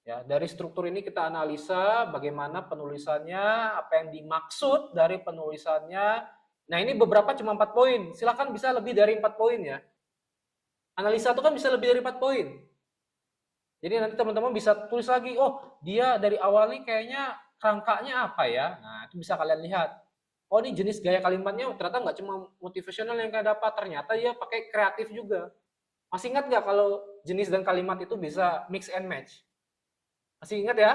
Ya, dari struktur ini kita analisa bagaimana penulisannya, apa yang dimaksud dari penulisannya. Nah, ini beberapa cuma 4 poin. Silakan bisa lebih dari 4 poin ya. Analisa itu kan bisa lebih dari 4 poin. Jadi nanti teman-teman bisa tulis lagi, oh dia dari awal nih kayaknya kerangkanya apa ya. Nah, itu bisa kalian lihat. Oh, ini jenis gaya kalimatnya ternyata nggak cuma motivasional yang kalian dapat, ternyata dia pakai kreatif juga. Masih ingat nggak kalau jenis dan kalimat itu bisa mix and match? Masih ingat ya?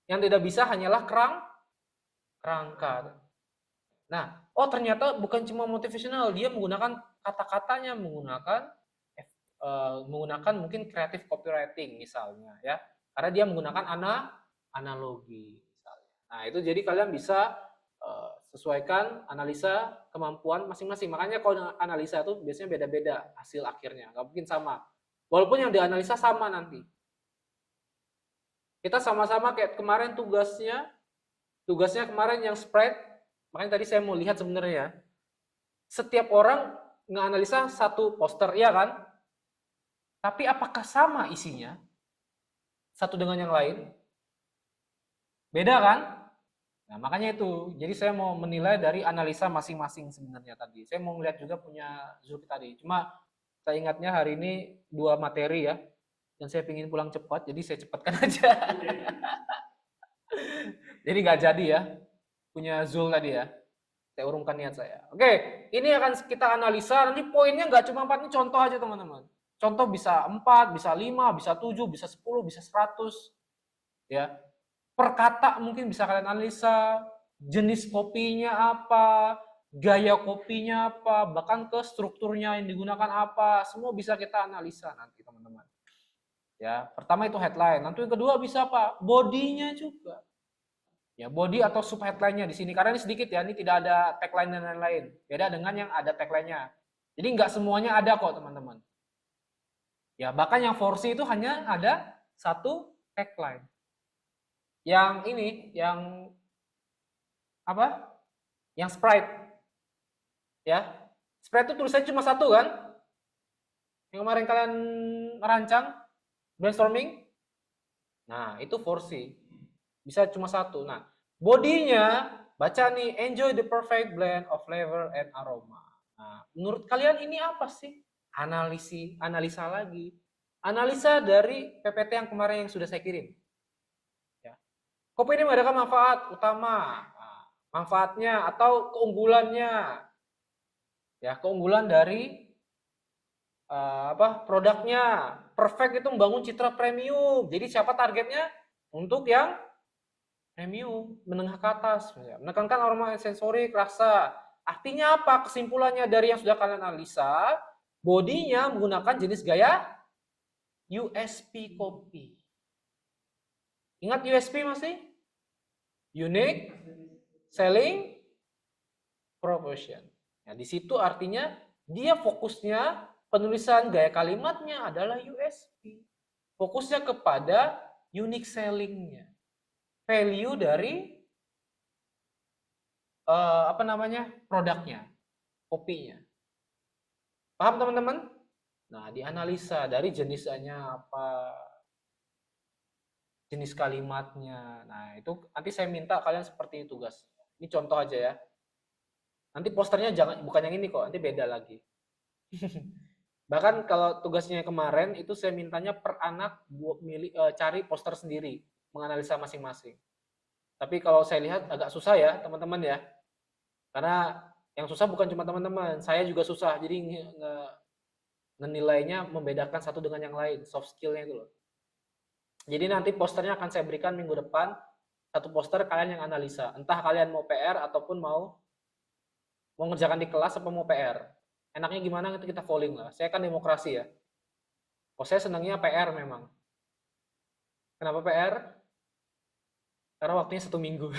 Yang tidak bisa hanyalah kerangka. Nah, oh ternyata bukan cuma motivasional, dia menggunakan kata-katanya, menggunakan mungkin kreatif copywriting misalnya ya. Karena dia menggunakan analogi misalnya. Nah, itu jadi kalian bisa sesuaikan analisa kemampuan masing-masing. Makanya kalau analisa itu biasanya beda-beda hasil akhirnya, nggak mungkin sama. Walaupun yang dianalisa sama nanti. Kita sama-sama kayak kemarin tugasnya kemarin yang spread, makanya tadi saya mau lihat sebenarnya. Setiap orang ngeanalisa satu poster, ya kan? Tapi apakah sama isinya? Satu dengan yang lain? Beda kan? Nah, makanya itu. Jadi saya mau menilai dari analisa masing-masing sebenarnya tadi. Saya mau ngeliat juga punya Zulki tadi. Cuma saya ingatnya hari ini 2 materi ya. Dan saya ingin pulang cepat, jadi saya cepatkan aja. Jadi nggak jadi ya, punya Zul tadi ya. Saya urungkan niat saya. Oke, ini akan kita analisa. Nanti poinnya nggak cuma 4, ini contoh aja teman-teman. Contoh bisa 4, bisa 5, bisa 7, bisa 10, bisa 100. Ya. Per kata mungkin bisa kalian analisa. Jenis kopinya apa, gaya kopinya apa, bahkan ke strukturnya yang digunakan apa, semua bisa kita analisa nanti teman-teman. Ya, pertama itu headline, nanti yang kedua bisa apa? Bodinya juga. Ya, body atau sub headline-nya di sini karena ini sedikit ya, ini tidak ada tagline dan lain-lain. Beda dengan yang ada tagline-nya. Jadi nggak semuanya ada kok teman-teman. Ya, bahkan yang 4C itu hanya ada satu tagline. Yang ini, yang apa? Yang Sprite. Ya. Sprite itu tulisannya cuma satu kan? Yang kemarin kalian merancang brainstorming. Nah, itu 4C. Bisa cuma satu. Nah, bodinya baca nih, enjoy the perfect blend of flavor and aroma. Nah, menurut kalian ini apa sih? Analisa lagi. Analisa dari PPT yang kemarin yang sudah saya kirim. Ya. Kopi ini mengadakan manfaat utama. Nah, manfaatnya atau keunggulannya. Ya, keunggulan dari produknya. Perfect itu membangun citra premium. Jadi siapa targetnya? Untuk yang premium, menengah ke atas, menekankan aroma sensorik, rasa. Artinya apa? Kesimpulannya dari yang sudah kalian analisa, bodinya menggunakan jenis gaya USP kopi. Ingat USP masih? Unique Selling Proposition. Nah, di situ artinya dia fokusnya penulisan gaya kalimatnya adalah USP. Fokusnya kepada unique selling-nya. Value dari produknya, kopinya. Paham teman-teman? Nah, dianalisa dari jenisnya apa, jenis kalimatnya. Nah, itu nanti saya minta kalian seperti itu, guys. Ini contoh aja ya. Nanti posternya bukan yang ini kok, nanti beda lagi. Bahkan kalau tugasnya kemarin itu saya mintanya per anak cari poster sendiri, menganalisa masing-masing. Tapi kalau saya lihat agak susah ya, teman-teman ya. Karena yang susah bukan cuma teman-teman, saya juga susah. Jadi nilainya membedakan satu dengan yang lain, soft skill-nya itu loh. Jadi nanti posternya akan saya berikan minggu depan, satu poster kalian yang analisa. Entah kalian mau PR ataupun mau ngerjakan di kelas atau mau PR. Enaknya gimana itu kita polling lah. Saya kan demokrasi ya. Oh, saya senangnya PR memang. Kenapa PR? Karena waktunya 1 minggu.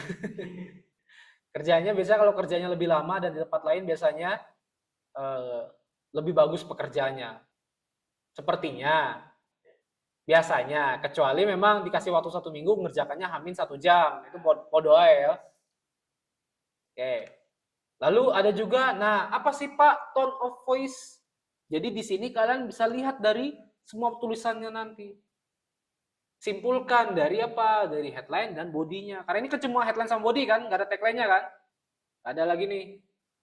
Kerjanya biasanya kalau kerjanya lebih lama dan di tempat lain biasanya lebih bagus pekerjaannya. Sepertinya. Biasanya, kecuali memang dikasih waktu 1 minggu mengerjakannya hamin 1 jam. Itu bodoh ya. Oke. Lalu ada juga, nah apa sih Pak tone of voice? Jadi di sini kalian bisa lihat dari semua tulisannya nanti. Simpulkan dari apa? Dari headline dan bodinya. Karena ini kan cuma headline sama body kan, nggak ada tagline-nya kan? Ada lagi nih,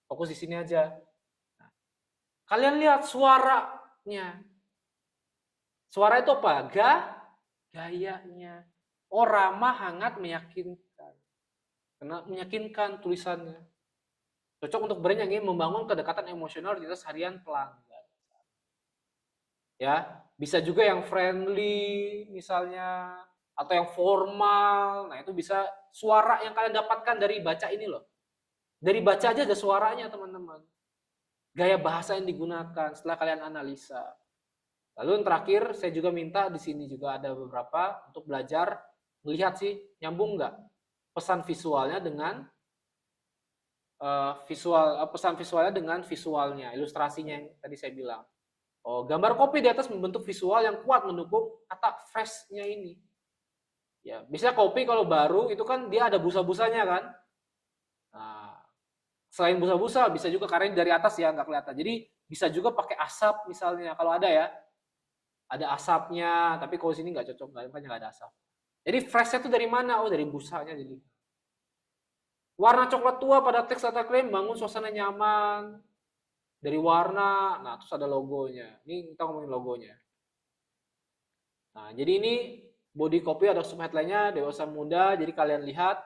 fokus di sini aja. Nah, kalian lihat suaranya. Suara itu apa? Gayanya. Oh, ramah, hangat, meyakinkan. Karena meyakinkan tulisannya. Cocok untuk brand yang ingin membangun kedekatan emosional di atas harian pelanggan. Ya, bisa juga yang friendly misalnya atau yang formal. Nah, itu bisa suara yang kalian dapatkan dari baca ini loh. Dari baca aja ada suaranya, teman-teman. Gaya bahasa yang digunakan setelah kalian analisa. Lalu yang terakhir, saya juga minta di sini juga ada beberapa untuk belajar melihat sih nyambung nggak pesan visualnya dengan pesan visualnya dengan visualnya, ilustrasinya yang tadi saya bilang. Oh, gambar kopi di atas membentuk visual yang kuat mendukung kata fresh-nya ini. Ya, biasanya kopi kalau baru itu kan dia ada busa-busanya kan. Nah, selain busa-busa bisa juga karena dari atas ya nggak kelihatan. Jadi bisa juga pakai asap misalnya kalau ada ya. Ada asapnya, tapi kalau sini nggak cocok, nggak ada asap. Jadi fresh-nya itu dari mana? Oh, dari busanya jadi. Warna coklat tua pada teks atau klaim bangun suasana nyaman. Dari warna, nah terus ada logonya. Ini kita ngomongin logonya. Nah, jadi ini body copy ada sub headline-nya dewasa muda, jadi kalian lihat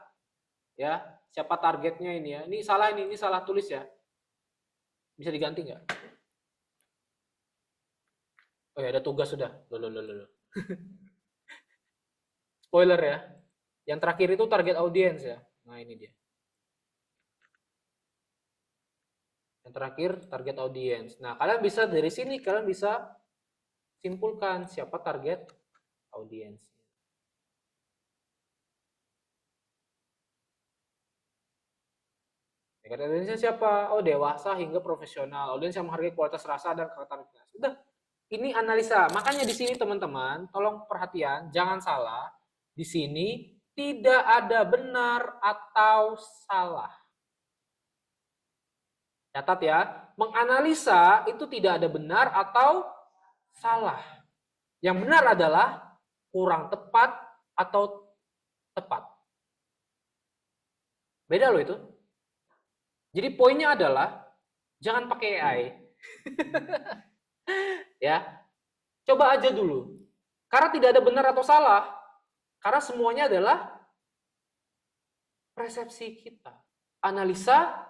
ya, siapa targetnya ini ya. Ini salah tulis ya. Bisa diganti nggak? Oh ya, ada tugas sudah. Loh. Spoiler ya. Yang terakhir itu target audience ya. Nah, ini dia. Yang terakhir target audience. Nah, kalian bisa dari sini kalian bisa simpulkan siapa target audience. Target audience siapa? Oh, dewasa hingga profesional. Audiens yang menghargai kualitas rasa dan kreativitas. Udah, ini analisa. Makanya di sini teman-teman, tolong perhatian, jangan salah. Di sini tidak ada benar atau salah. Catat ya, menganalisa itu tidak ada benar atau salah. Yang benar adalah kurang tepat atau tepat. Beda loh itu. Jadi poinnya adalah jangan pakai AI. Ya. Coba aja dulu. Karena tidak ada benar atau salah. Karena semuanya adalah persepsi kita, analisa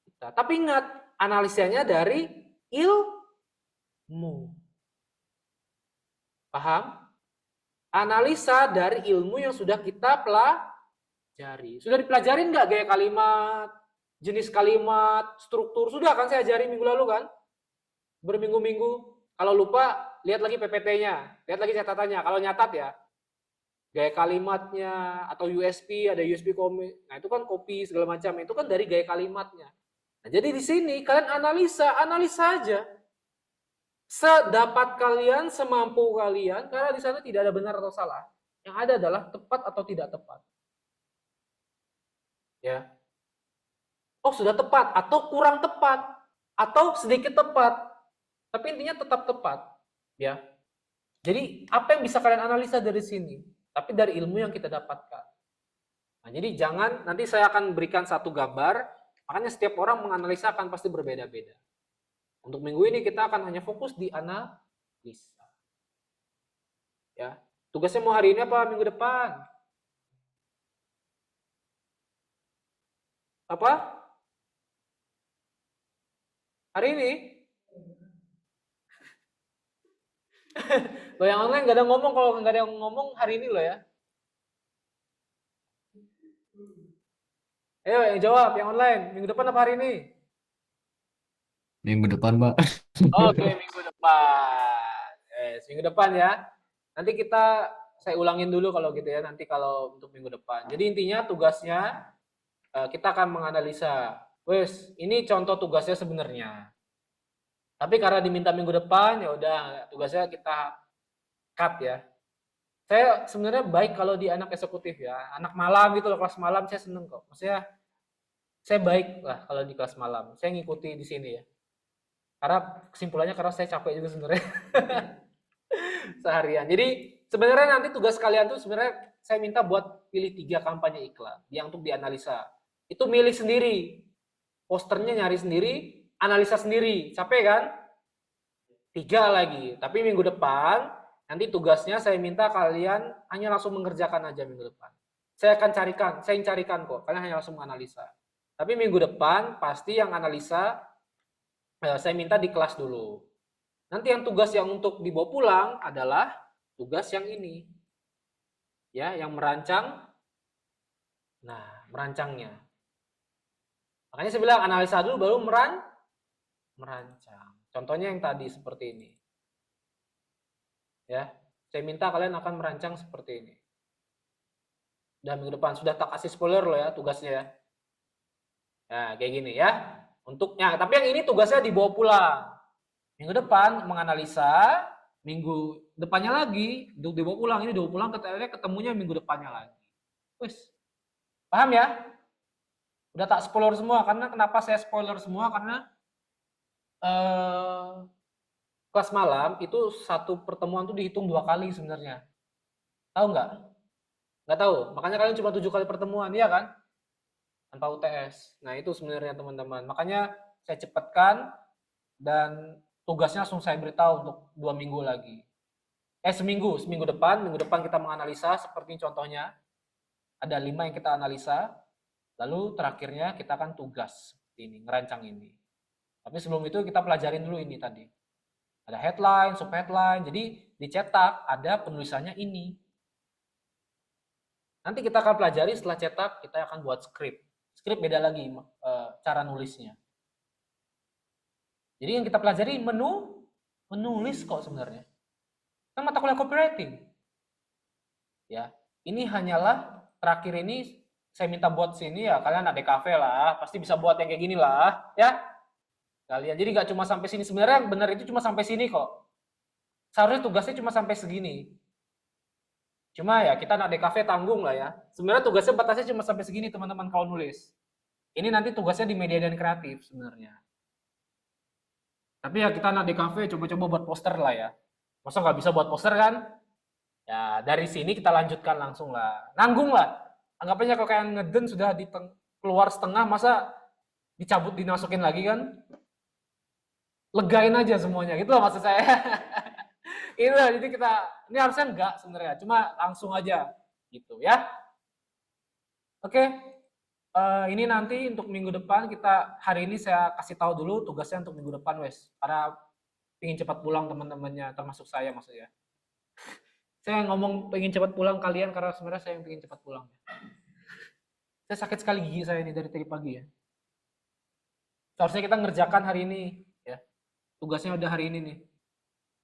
kita. Tapi ingat, analisanya dari ilmu. Paham? Analisa dari ilmu yang sudah kita pelajari. Sudah dipelajarin nggak gaya kalimat, jenis kalimat, struktur? Sudah kan saya ajari minggu lalu kan? Berminggu-minggu. Kalau lupa, lihat lagi PPT-nya. Lihat lagi catatannya. Kalau nyatat ya. Gaya kalimatnya, atau USP, ada USP komik. Nah itu kan copy segala macam. Itu kan dari gaya kalimatnya. Nah, jadi di sini kalian analisa aja. Sedapat kalian, semampu kalian, karena di sana tidak ada benar atau salah. Yang ada adalah tepat atau tidak tepat. Ya. Oh, sudah tepat atau kurang tepat atau sedikit tepat. Tapi intinya tetap tepat, ya. Jadi, apa yang bisa kalian analisa dari sini? Tapi dari ilmu yang kita dapatkan. Nah, jadi jangan, nanti saya akan berikan satu gambar, makanya setiap orang menganalisa akan pasti berbeda-beda. Untuk minggu ini kita akan hanya fokus di analisa. Ya, tugasnya mau hari ini apa minggu depan? Apa? Hari ini? Lo yang online nggak ada ngomong, kalau nggak ada yang ngomong hari ini lo ya. Ayo yang jawab, yang online. Minggu depan apa hari ini? Minggu depan, Pak. Oke, minggu depan. Minggu depan ya. Nanti saya ulangin dulu kalau gitu ya, nanti kalau untuk minggu depan. Jadi intinya tugasnya kita akan menganalisa. Wes, ini contoh tugasnya sebenarnya. Tapi karena diminta minggu depan, ya udah tugasnya kita cut ya. Saya sebenarnya baik kalau di anak eksekutif ya, anak malam gitu loh, kelas malam saya seneng kok. Maksudnya saya baik lah kalau di kelas malam. Saya ngikuti di sini ya. Karena kesimpulannya karena saya capek juga sebenarnya seharian. Jadi sebenarnya nanti tugas kalian tuh sebenarnya saya minta buat pilih 3 kampanye iklan yang untuk dianalisa. Itu milih sendiri, posternya nyari sendiri, analisa sendiri. Capek kan? 3 lagi. Tapi minggu depan nanti tugasnya saya minta kalian hanya langsung mengerjakan aja minggu depan. Saya carikan kok. Kalian hanya langsung menganalisa. Tapi minggu depan pasti yang analisa saya minta di kelas dulu. Nanti yang tugas yang untuk dibawa pulang adalah tugas yang ini. Ya, yang merancang. Nah, merancangnya. Makanya saya bilang analisa dulu baru merancang. Contohnya yang tadi seperti ini. Ya, saya minta kalian akan merancang seperti ini. Dan minggu depan sudah tak kasih spoiler loh ya tugasnya ya. Nah, kayak gini ya. Tapi yang ini tugasnya dibawa pulang. Minggu depan menganalisa, minggu depannya lagi dibawa pulang, ini dibawa pulang ketemunya minggu depannya lagi. Wis. Paham ya? Udah tak spoiler semua, karena kenapa saya spoiler semua? Karena kelas malam itu satu pertemuan tuh dihitung 2 kali sebenarnya. Tahu nggak? Nggak tahu. Makanya kalian cuma 7 kali pertemuan, ya kan? Tanpa UTS. Nah itu sebenarnya teman-teman. Makanya saya cepatkan dan tugasnya langsung saya beritahu untuk 2 minggu lagi. Seminggu depan kita menganalisa seperti contohnya. Ada 5 yang kita analisa. Lalu terakhirnya kita akan tugas seperti ini, ngerancang ini. Tapi sebelum itu kita pelajarin dulu ini tadi. Ada headline, subheadline. Jadi dicetak ada penulisannya ini. Nanti kita akan pelajari setelah cetak, kita akan buat script. Script beda lagi cara nulisnya. Jadi yang kita pelajari menulis kok sebenarnya. Kan mata kuliah copywriting. Ya, ini hanyalah terakhir ini saya minta buat sini ya, kalian ada kafe lah, pasti bisa buat yang kayak gini lah, ya. Kalian jadi nggak cuma sampai sini, sebenarnya yang benar itu cuma sampai sini kok. Seharusnya tugasnya cuma sampai segini. Cuma ya kita anak DKV tanggung lah ya. Sebenarnya tugasnya batasnya cuma sampai segini teman-teman kalau nulis. Ini nanti tugasnya di media dan kreatif sebenarnya. Tapi ya kita anak DKV coba-coba buat poster lah ya. Masa nggak bisa buat poster kan? Ya dari sini kita lanjutkan langsung lah. Nanggung lah. Anggap aja kalau kayak ngeden sudah keluar setengah, masa dicabut dimasukin lagi kan? Legain aja semuanya gitu loh maksud saya. Itu jadi kita ini harusnya enggak sebenarnya, cuma langsung aja gitu ya. Oke. Ini nanti untuk minggu depan kita hari ini saya kasih tahu dulu tugasnya untuk minggu depan wes. Karena ingin cepat pulang teman-temannya termasuk saya maksudnya. Saya ngomong pengen cepat pulang kalian karena sebenarnya saya yang pengen cepat pulang. Saya sakit sekali gigi saya ini dari tadi pagi ya. Seharusnya kita ngerjakan hari ini ya. Tugasnya udah hari ini nih.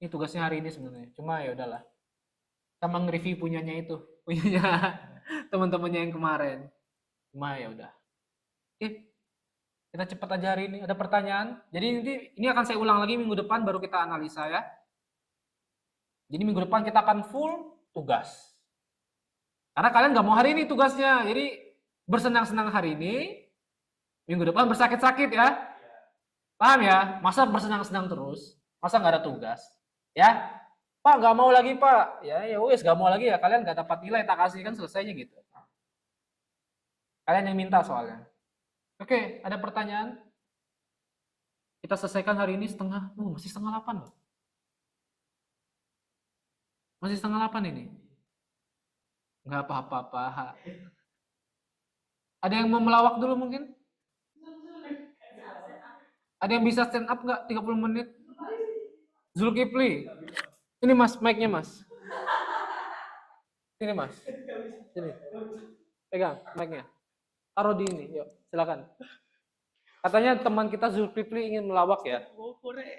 Ini tugasnya hari ini sebenarnya. Cuma ya udahlah. Sama nge-review punyanya itu, punyanya teman-temannya yang kemarin. Cuma ya udah. Oke. Kita cepat aja hari ini. Ada pertanyaan? Jadi ini akan saya ulang lagi minggu depan baru kita analisa ya. Jadi minggu depan kita akan full tugas. Karena kalian nggak mau hari ini tugasnya. Jadi bersenang-senang hari ini, minggu depan bersakit-sakit ya. Paham ya? Masa bersenang-senang terus? Masa nggak ada tugas? Ya? Pak nggak mau lagi Pak. Ya wes nggak mau lagi ya. Kalian nggak dapat nilai tak kasih kan selesainya gitu. Kalian yang minta soalnya. Oke, ada pertanyaan? Kita selesaikan hari ini setengah. Masih setengah 8 loh. Masih setengah 8 ini. Nggak apa-apa. Ada yang mau melawak dulu mungkin? Ada yang bisa stand up nggak 30 menit? Zulkifli. Ini mas, mic-nya mas. Sini mas. Sini. Pegang mic-nya. Taruh di ini, yuk silakan. Katanya teman kita Zulkifli ingin melawak ya.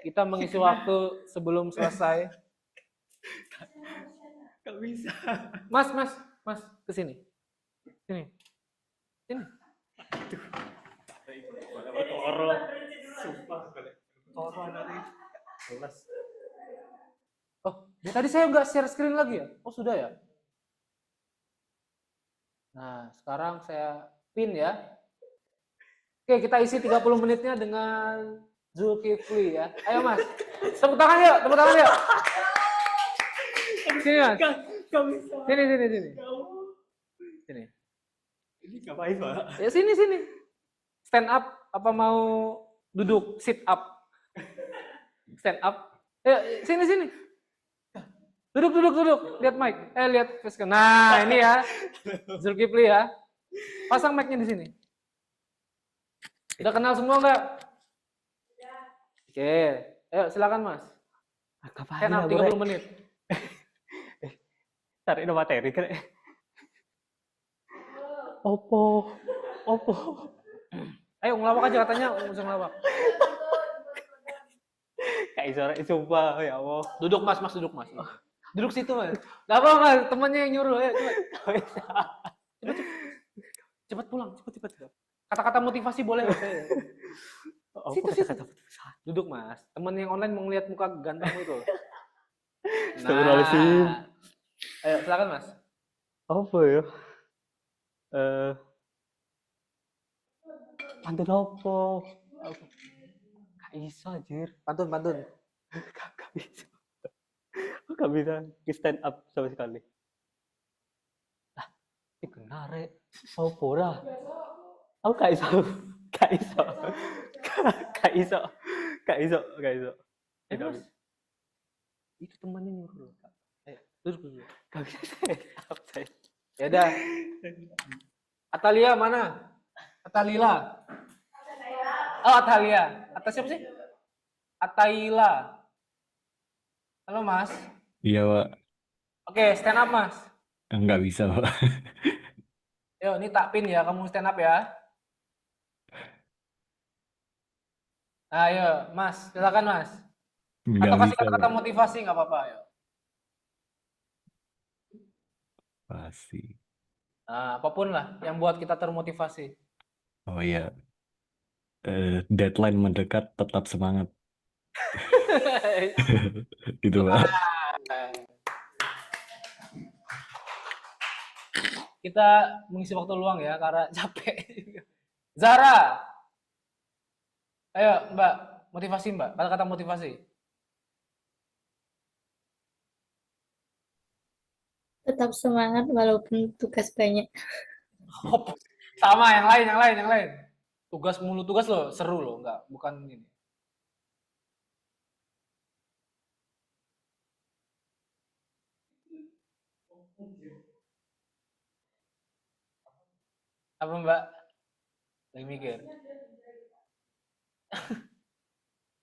Kita mengisi waktu sebelum selesai. Gak bisa. Mas, ke sini. Sini. Toro. Sumpah. Toro dari. Jelas. Oh, tadi saya nggak share screen lagi ya? Oh, sudah ya? Nah, sekarang saya pin ya. Oke, kita isi 30 menitnya dengan Zulkifli ya. Ayo Mas. Tepuk tangan yuk. Sini Mas. Gak bisa. Sini. Ini ngapain Pak? Ya sini. Stand up apa mau duduk? Sit up. Stand up. Sini. Duduk. Lihat mic. Lihat facecam. Nah, ini ya. Zulkifli ya. Pasang mic-nya di sini. Udah kenal semua enggak? Ya. Oke. Ayo silakan Mas. Stand up 30 menit. Cari materi kan. Opo. Ayo ngelawak aja katanya, usah ngelawak. Kayak suara sumpah ya Allah. Duduk Mas. Duduk situ Mas. Enggak apa-apa, temannya yang nyuruh. Ayo cepat. Cepat pulang, cepat. Kata-kata motivasi boleh. Situ. Duduk Mas. Teman yang online mau ngeliat muka gantengmu itu. Astagfirullahaladzim. Ayo silakan Mas. Apa ya? Pantun apa? Gak bisa anjir. Pantun. Gak bisa. Gak bisa stand up sama sekali. Lah, ini benar ya. Apa lah? Aku gak iso. Mas. Itu temannya nyuruh. Ayo, duduk. Gak bisa stand up saya. Ya udah. Atalia mana? Atalila. Oh, Atalia. Siapa sih? Ataila. Halo, Mas. Iya, Pak. Oke, stand up, Mas. Nggak bisa, Pak. Yo, ini tak pin ya, kamu stand up ya. Ayo, Mas, silakan Mas. Nggak Atau kasih bisa, kata-kata Pak. motivasi nggak apa-apa, ayo. Pasti. Nah, apapun lah yang buat kita termotivasi. Oh iya, deadline mendekat, tetap semangat. Gitu, Pak. Kita mengisi waktu luang ya karena capek. Zara, ayo Mbak, motivasi Mbak, kata-kata motivasi. Tetap semangat walaupun tugas banyak. Hop. Sama yang lain, yang lain, yang lain. Tugas mulu tugas loh, seru loh, enggak, bukan ini. Apa Mbak? Lagi mikir.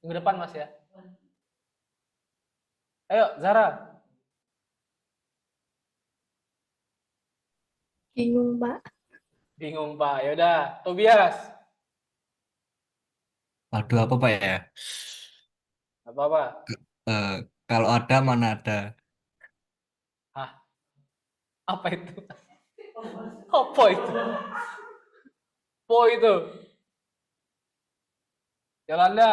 Minggu depan Mas ya. Ayo Zara. Bingung, Pak. Bingung Pak. Yaudah, Tobias. Aduh, apa Pak ya? Apa-apa. Eh, Kalau ada mana ada. Hah, apa itu? Apa itu? Po itu. Yolanda.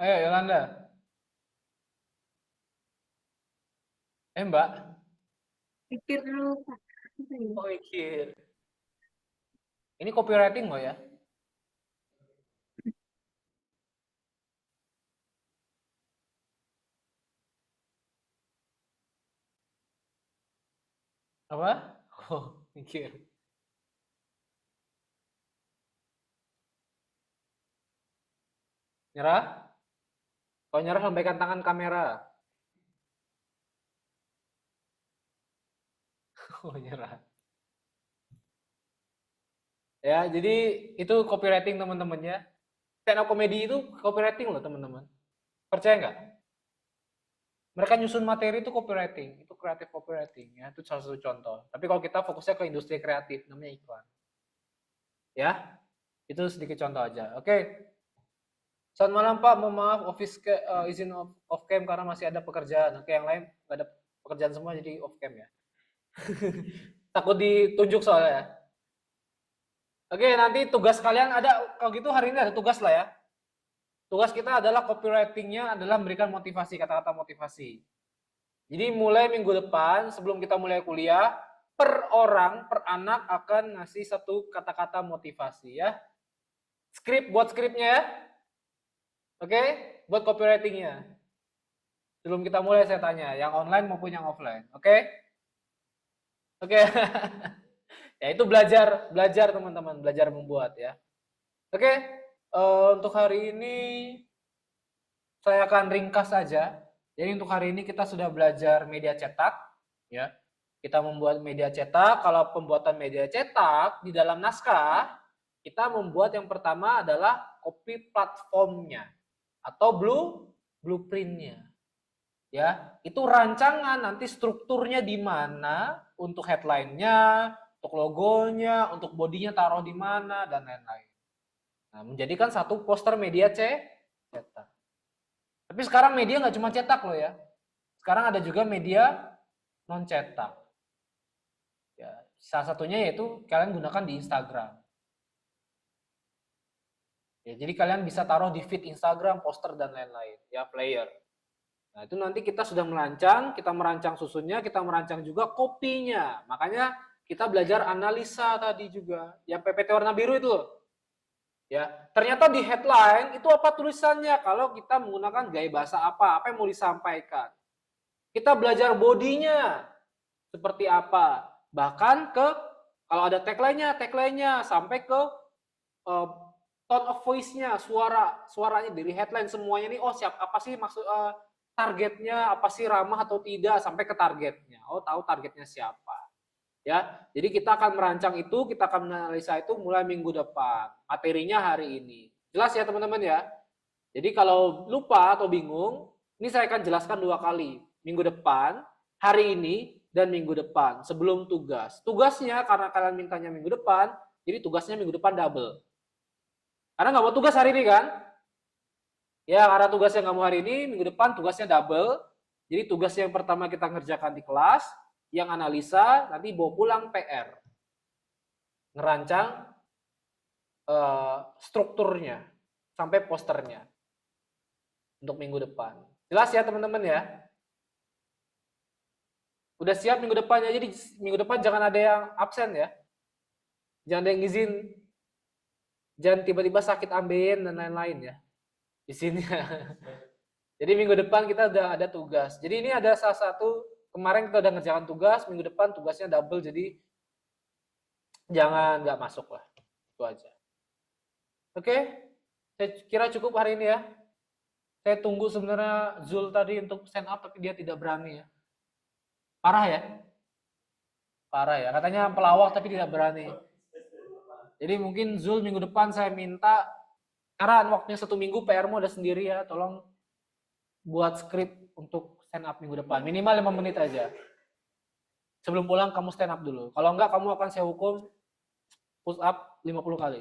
Ayo Yolanda. Mbak. Pikir dulu, Pak. Oh, mikir. Ini copywriting loh ya? Apa? Oh, mikir. Nyerah? Kalau nyerah lambaikan tangan kamera. Oh, nyerah. Ya, jadi itu copywriting teman-temannya. Stand up comedy itu copywriting loh teman-teman. Percaya nggak? Mereka nyusun materi itu copywriting, itu creative copywriting ya, itu salah satu contoh. Tapi kalau kita fokusnya ke industri kreatif, namanya iklan. Ya, itu sedikit contoh aja. Oke. Selamat malam Pak, mohon maaf izin off cam karena masih ada pekerjaan. Oke, yang lain nggak ada pekerjaan semua jadi off cam ya. Takut ditunjuk soalnya ya. Oke, nanti tugas kalian ada, kalau gitu hari ini ada tugas lah ya. Tugas kita adalah copywriting-nya adalah memberikan motivasi, kata-kata motivasi. Jadi mulai minggu depan, sebelum kita mulai kuliah, per orang, per anak akan ngasih satu kata-kata motivasi ya. Buat skripnya ya. Oke, buat copywriting-nya. Sebelum kita mulai saya tanya, yang online maupun yang offline. Oke? Oke. Ya itu belajar teman-teman, belajar membuat ya. Oke, untuk hari ini saya akan ringkas saja. Jadi untuk hari ini kita sudah belajar media cetak, ya. Kita membuat media cetak. Kalau pembuatan media cetak di dalam naskah, kita membuat yang pertama adalah copy platformnya atau blueprintnya. Ya, itu rancangan nanti strukturnya di mana untuk headline-nya, untuk logonya, untuk bodinya taruh di mana dan lain-lain. Nah, menjadikan satu poster media cetak. Tapi sekarang media nggak cuma cetak loh ya. Sekarang ada juga media non cetak. Ya, salah satunya yaitu kalian gunakan di Instagram. Ya, jadi kalian bisa taruh di feed Instagram, poster dan lain-lain, ya player. Nah, itu nanti kita sudah kita merancang susunnya, kita merancang juga kopinya. Makanya kita belajar analisa tadi juga. Yang PPT warna biru itu loh. Ya, ternyata di headline itu apa tulisannya kalau kita menggunakan gaya bahasa apa yang mau disampaikan. Kita belajar bodinya seperti apa. Bahkan kalau ada tagline-nya sampai ke tone of voice-nya, suaranya dari headline semuanya nih, apa sih maksud targetnya, apa sih ramah atau tidak sampai ke targetnya. Tahu targetnya siapa. Ya, jadi kita akan merancang itu, kita akan menganalisa itu mulai minggu depan. Materinya hari ini. Jelas ya teman-teman ya? Jadi kalau lupa atau bingung, ini saya akan jelaskan 2 kali. Minggu depan, hari ini, dan minggu depan sebelum tugas. Tugasnya karena kalian mintanya minggu depan, Jadi tugasnya minggu depan double. Karena nggak mau tugas hari ini kan? Ya, karena tugasnya nggak mau hari ini, minggu depan tugasnya double. Jadi tugas yang pertama kita ngerjakan di kelas, yang analisa, nanti bawa pulang PR. Ngerancang strukturnya, sampai posternya. Untuk minggu depan. Jelas ya teman-teman ya? Udah siap minggu depannya, jadi minggu depan jangan ada yang absen ya. Jangan ada yang izin. Jangan tiba-tiba sakit ambeien dan lain-lain ya. Izinnya. Jadi minggu depan kita udah ada tugas. Jadi ini ada salah satu, kemarin kita udah ngerjakan tugas, minggu depan tugasnya double, jadi jangan nggak masuk lah. Itu aja. Oke, saya kira cukup hari ini ya. Saya tunggu sebenarnya Zul tadi untuk stand up, tapi dia tidak berani ya. Parah ya? Parah ya, katanya pelawak tapi tidak berani. Jadi mungkin Zul minggu depan saya minta, karena waktunya 1 minggu PR-mu ada sendiri ya, tolong buat skrip untuk stand up minggu depan. Minimal 5 menit aja. Sebelum pulang kamu stand up dulu. Kalau enggak kamu akan saya hukum push up 50 kali.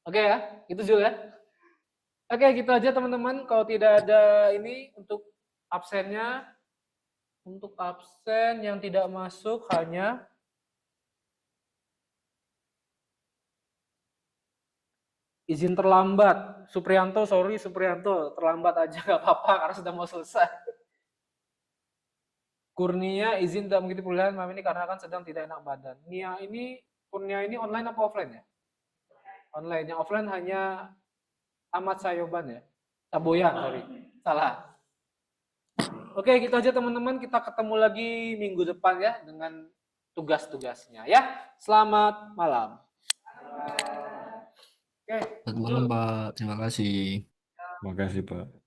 Oke ya, itu Zul ya. Oke, gitu aja teman-teman. Kalau tidak ada ini untuk absennya, untuk absen yang tidak masuk hanya izin terlambat. Supriyanto, sorry Supriyanto, terlambat aja nggak apa-apa karena sudah mau selesai. Kurnia izin tidak mengikuti kuliah malam ini karena kan sedang tidak enak badan. Kurnia ini online apa offline ya? Online. Yang offline hanya Ahmad Sayoban ya. Saboyan, sorry. Salah. Oke, gitu aja teman-teman. Kita ketemu lagi minggu depan ya dengan tugas-tugasnya ya. Selamat malam. Oke. Selamat malam, Pak. Terima kasih. Terima kasih, Pak.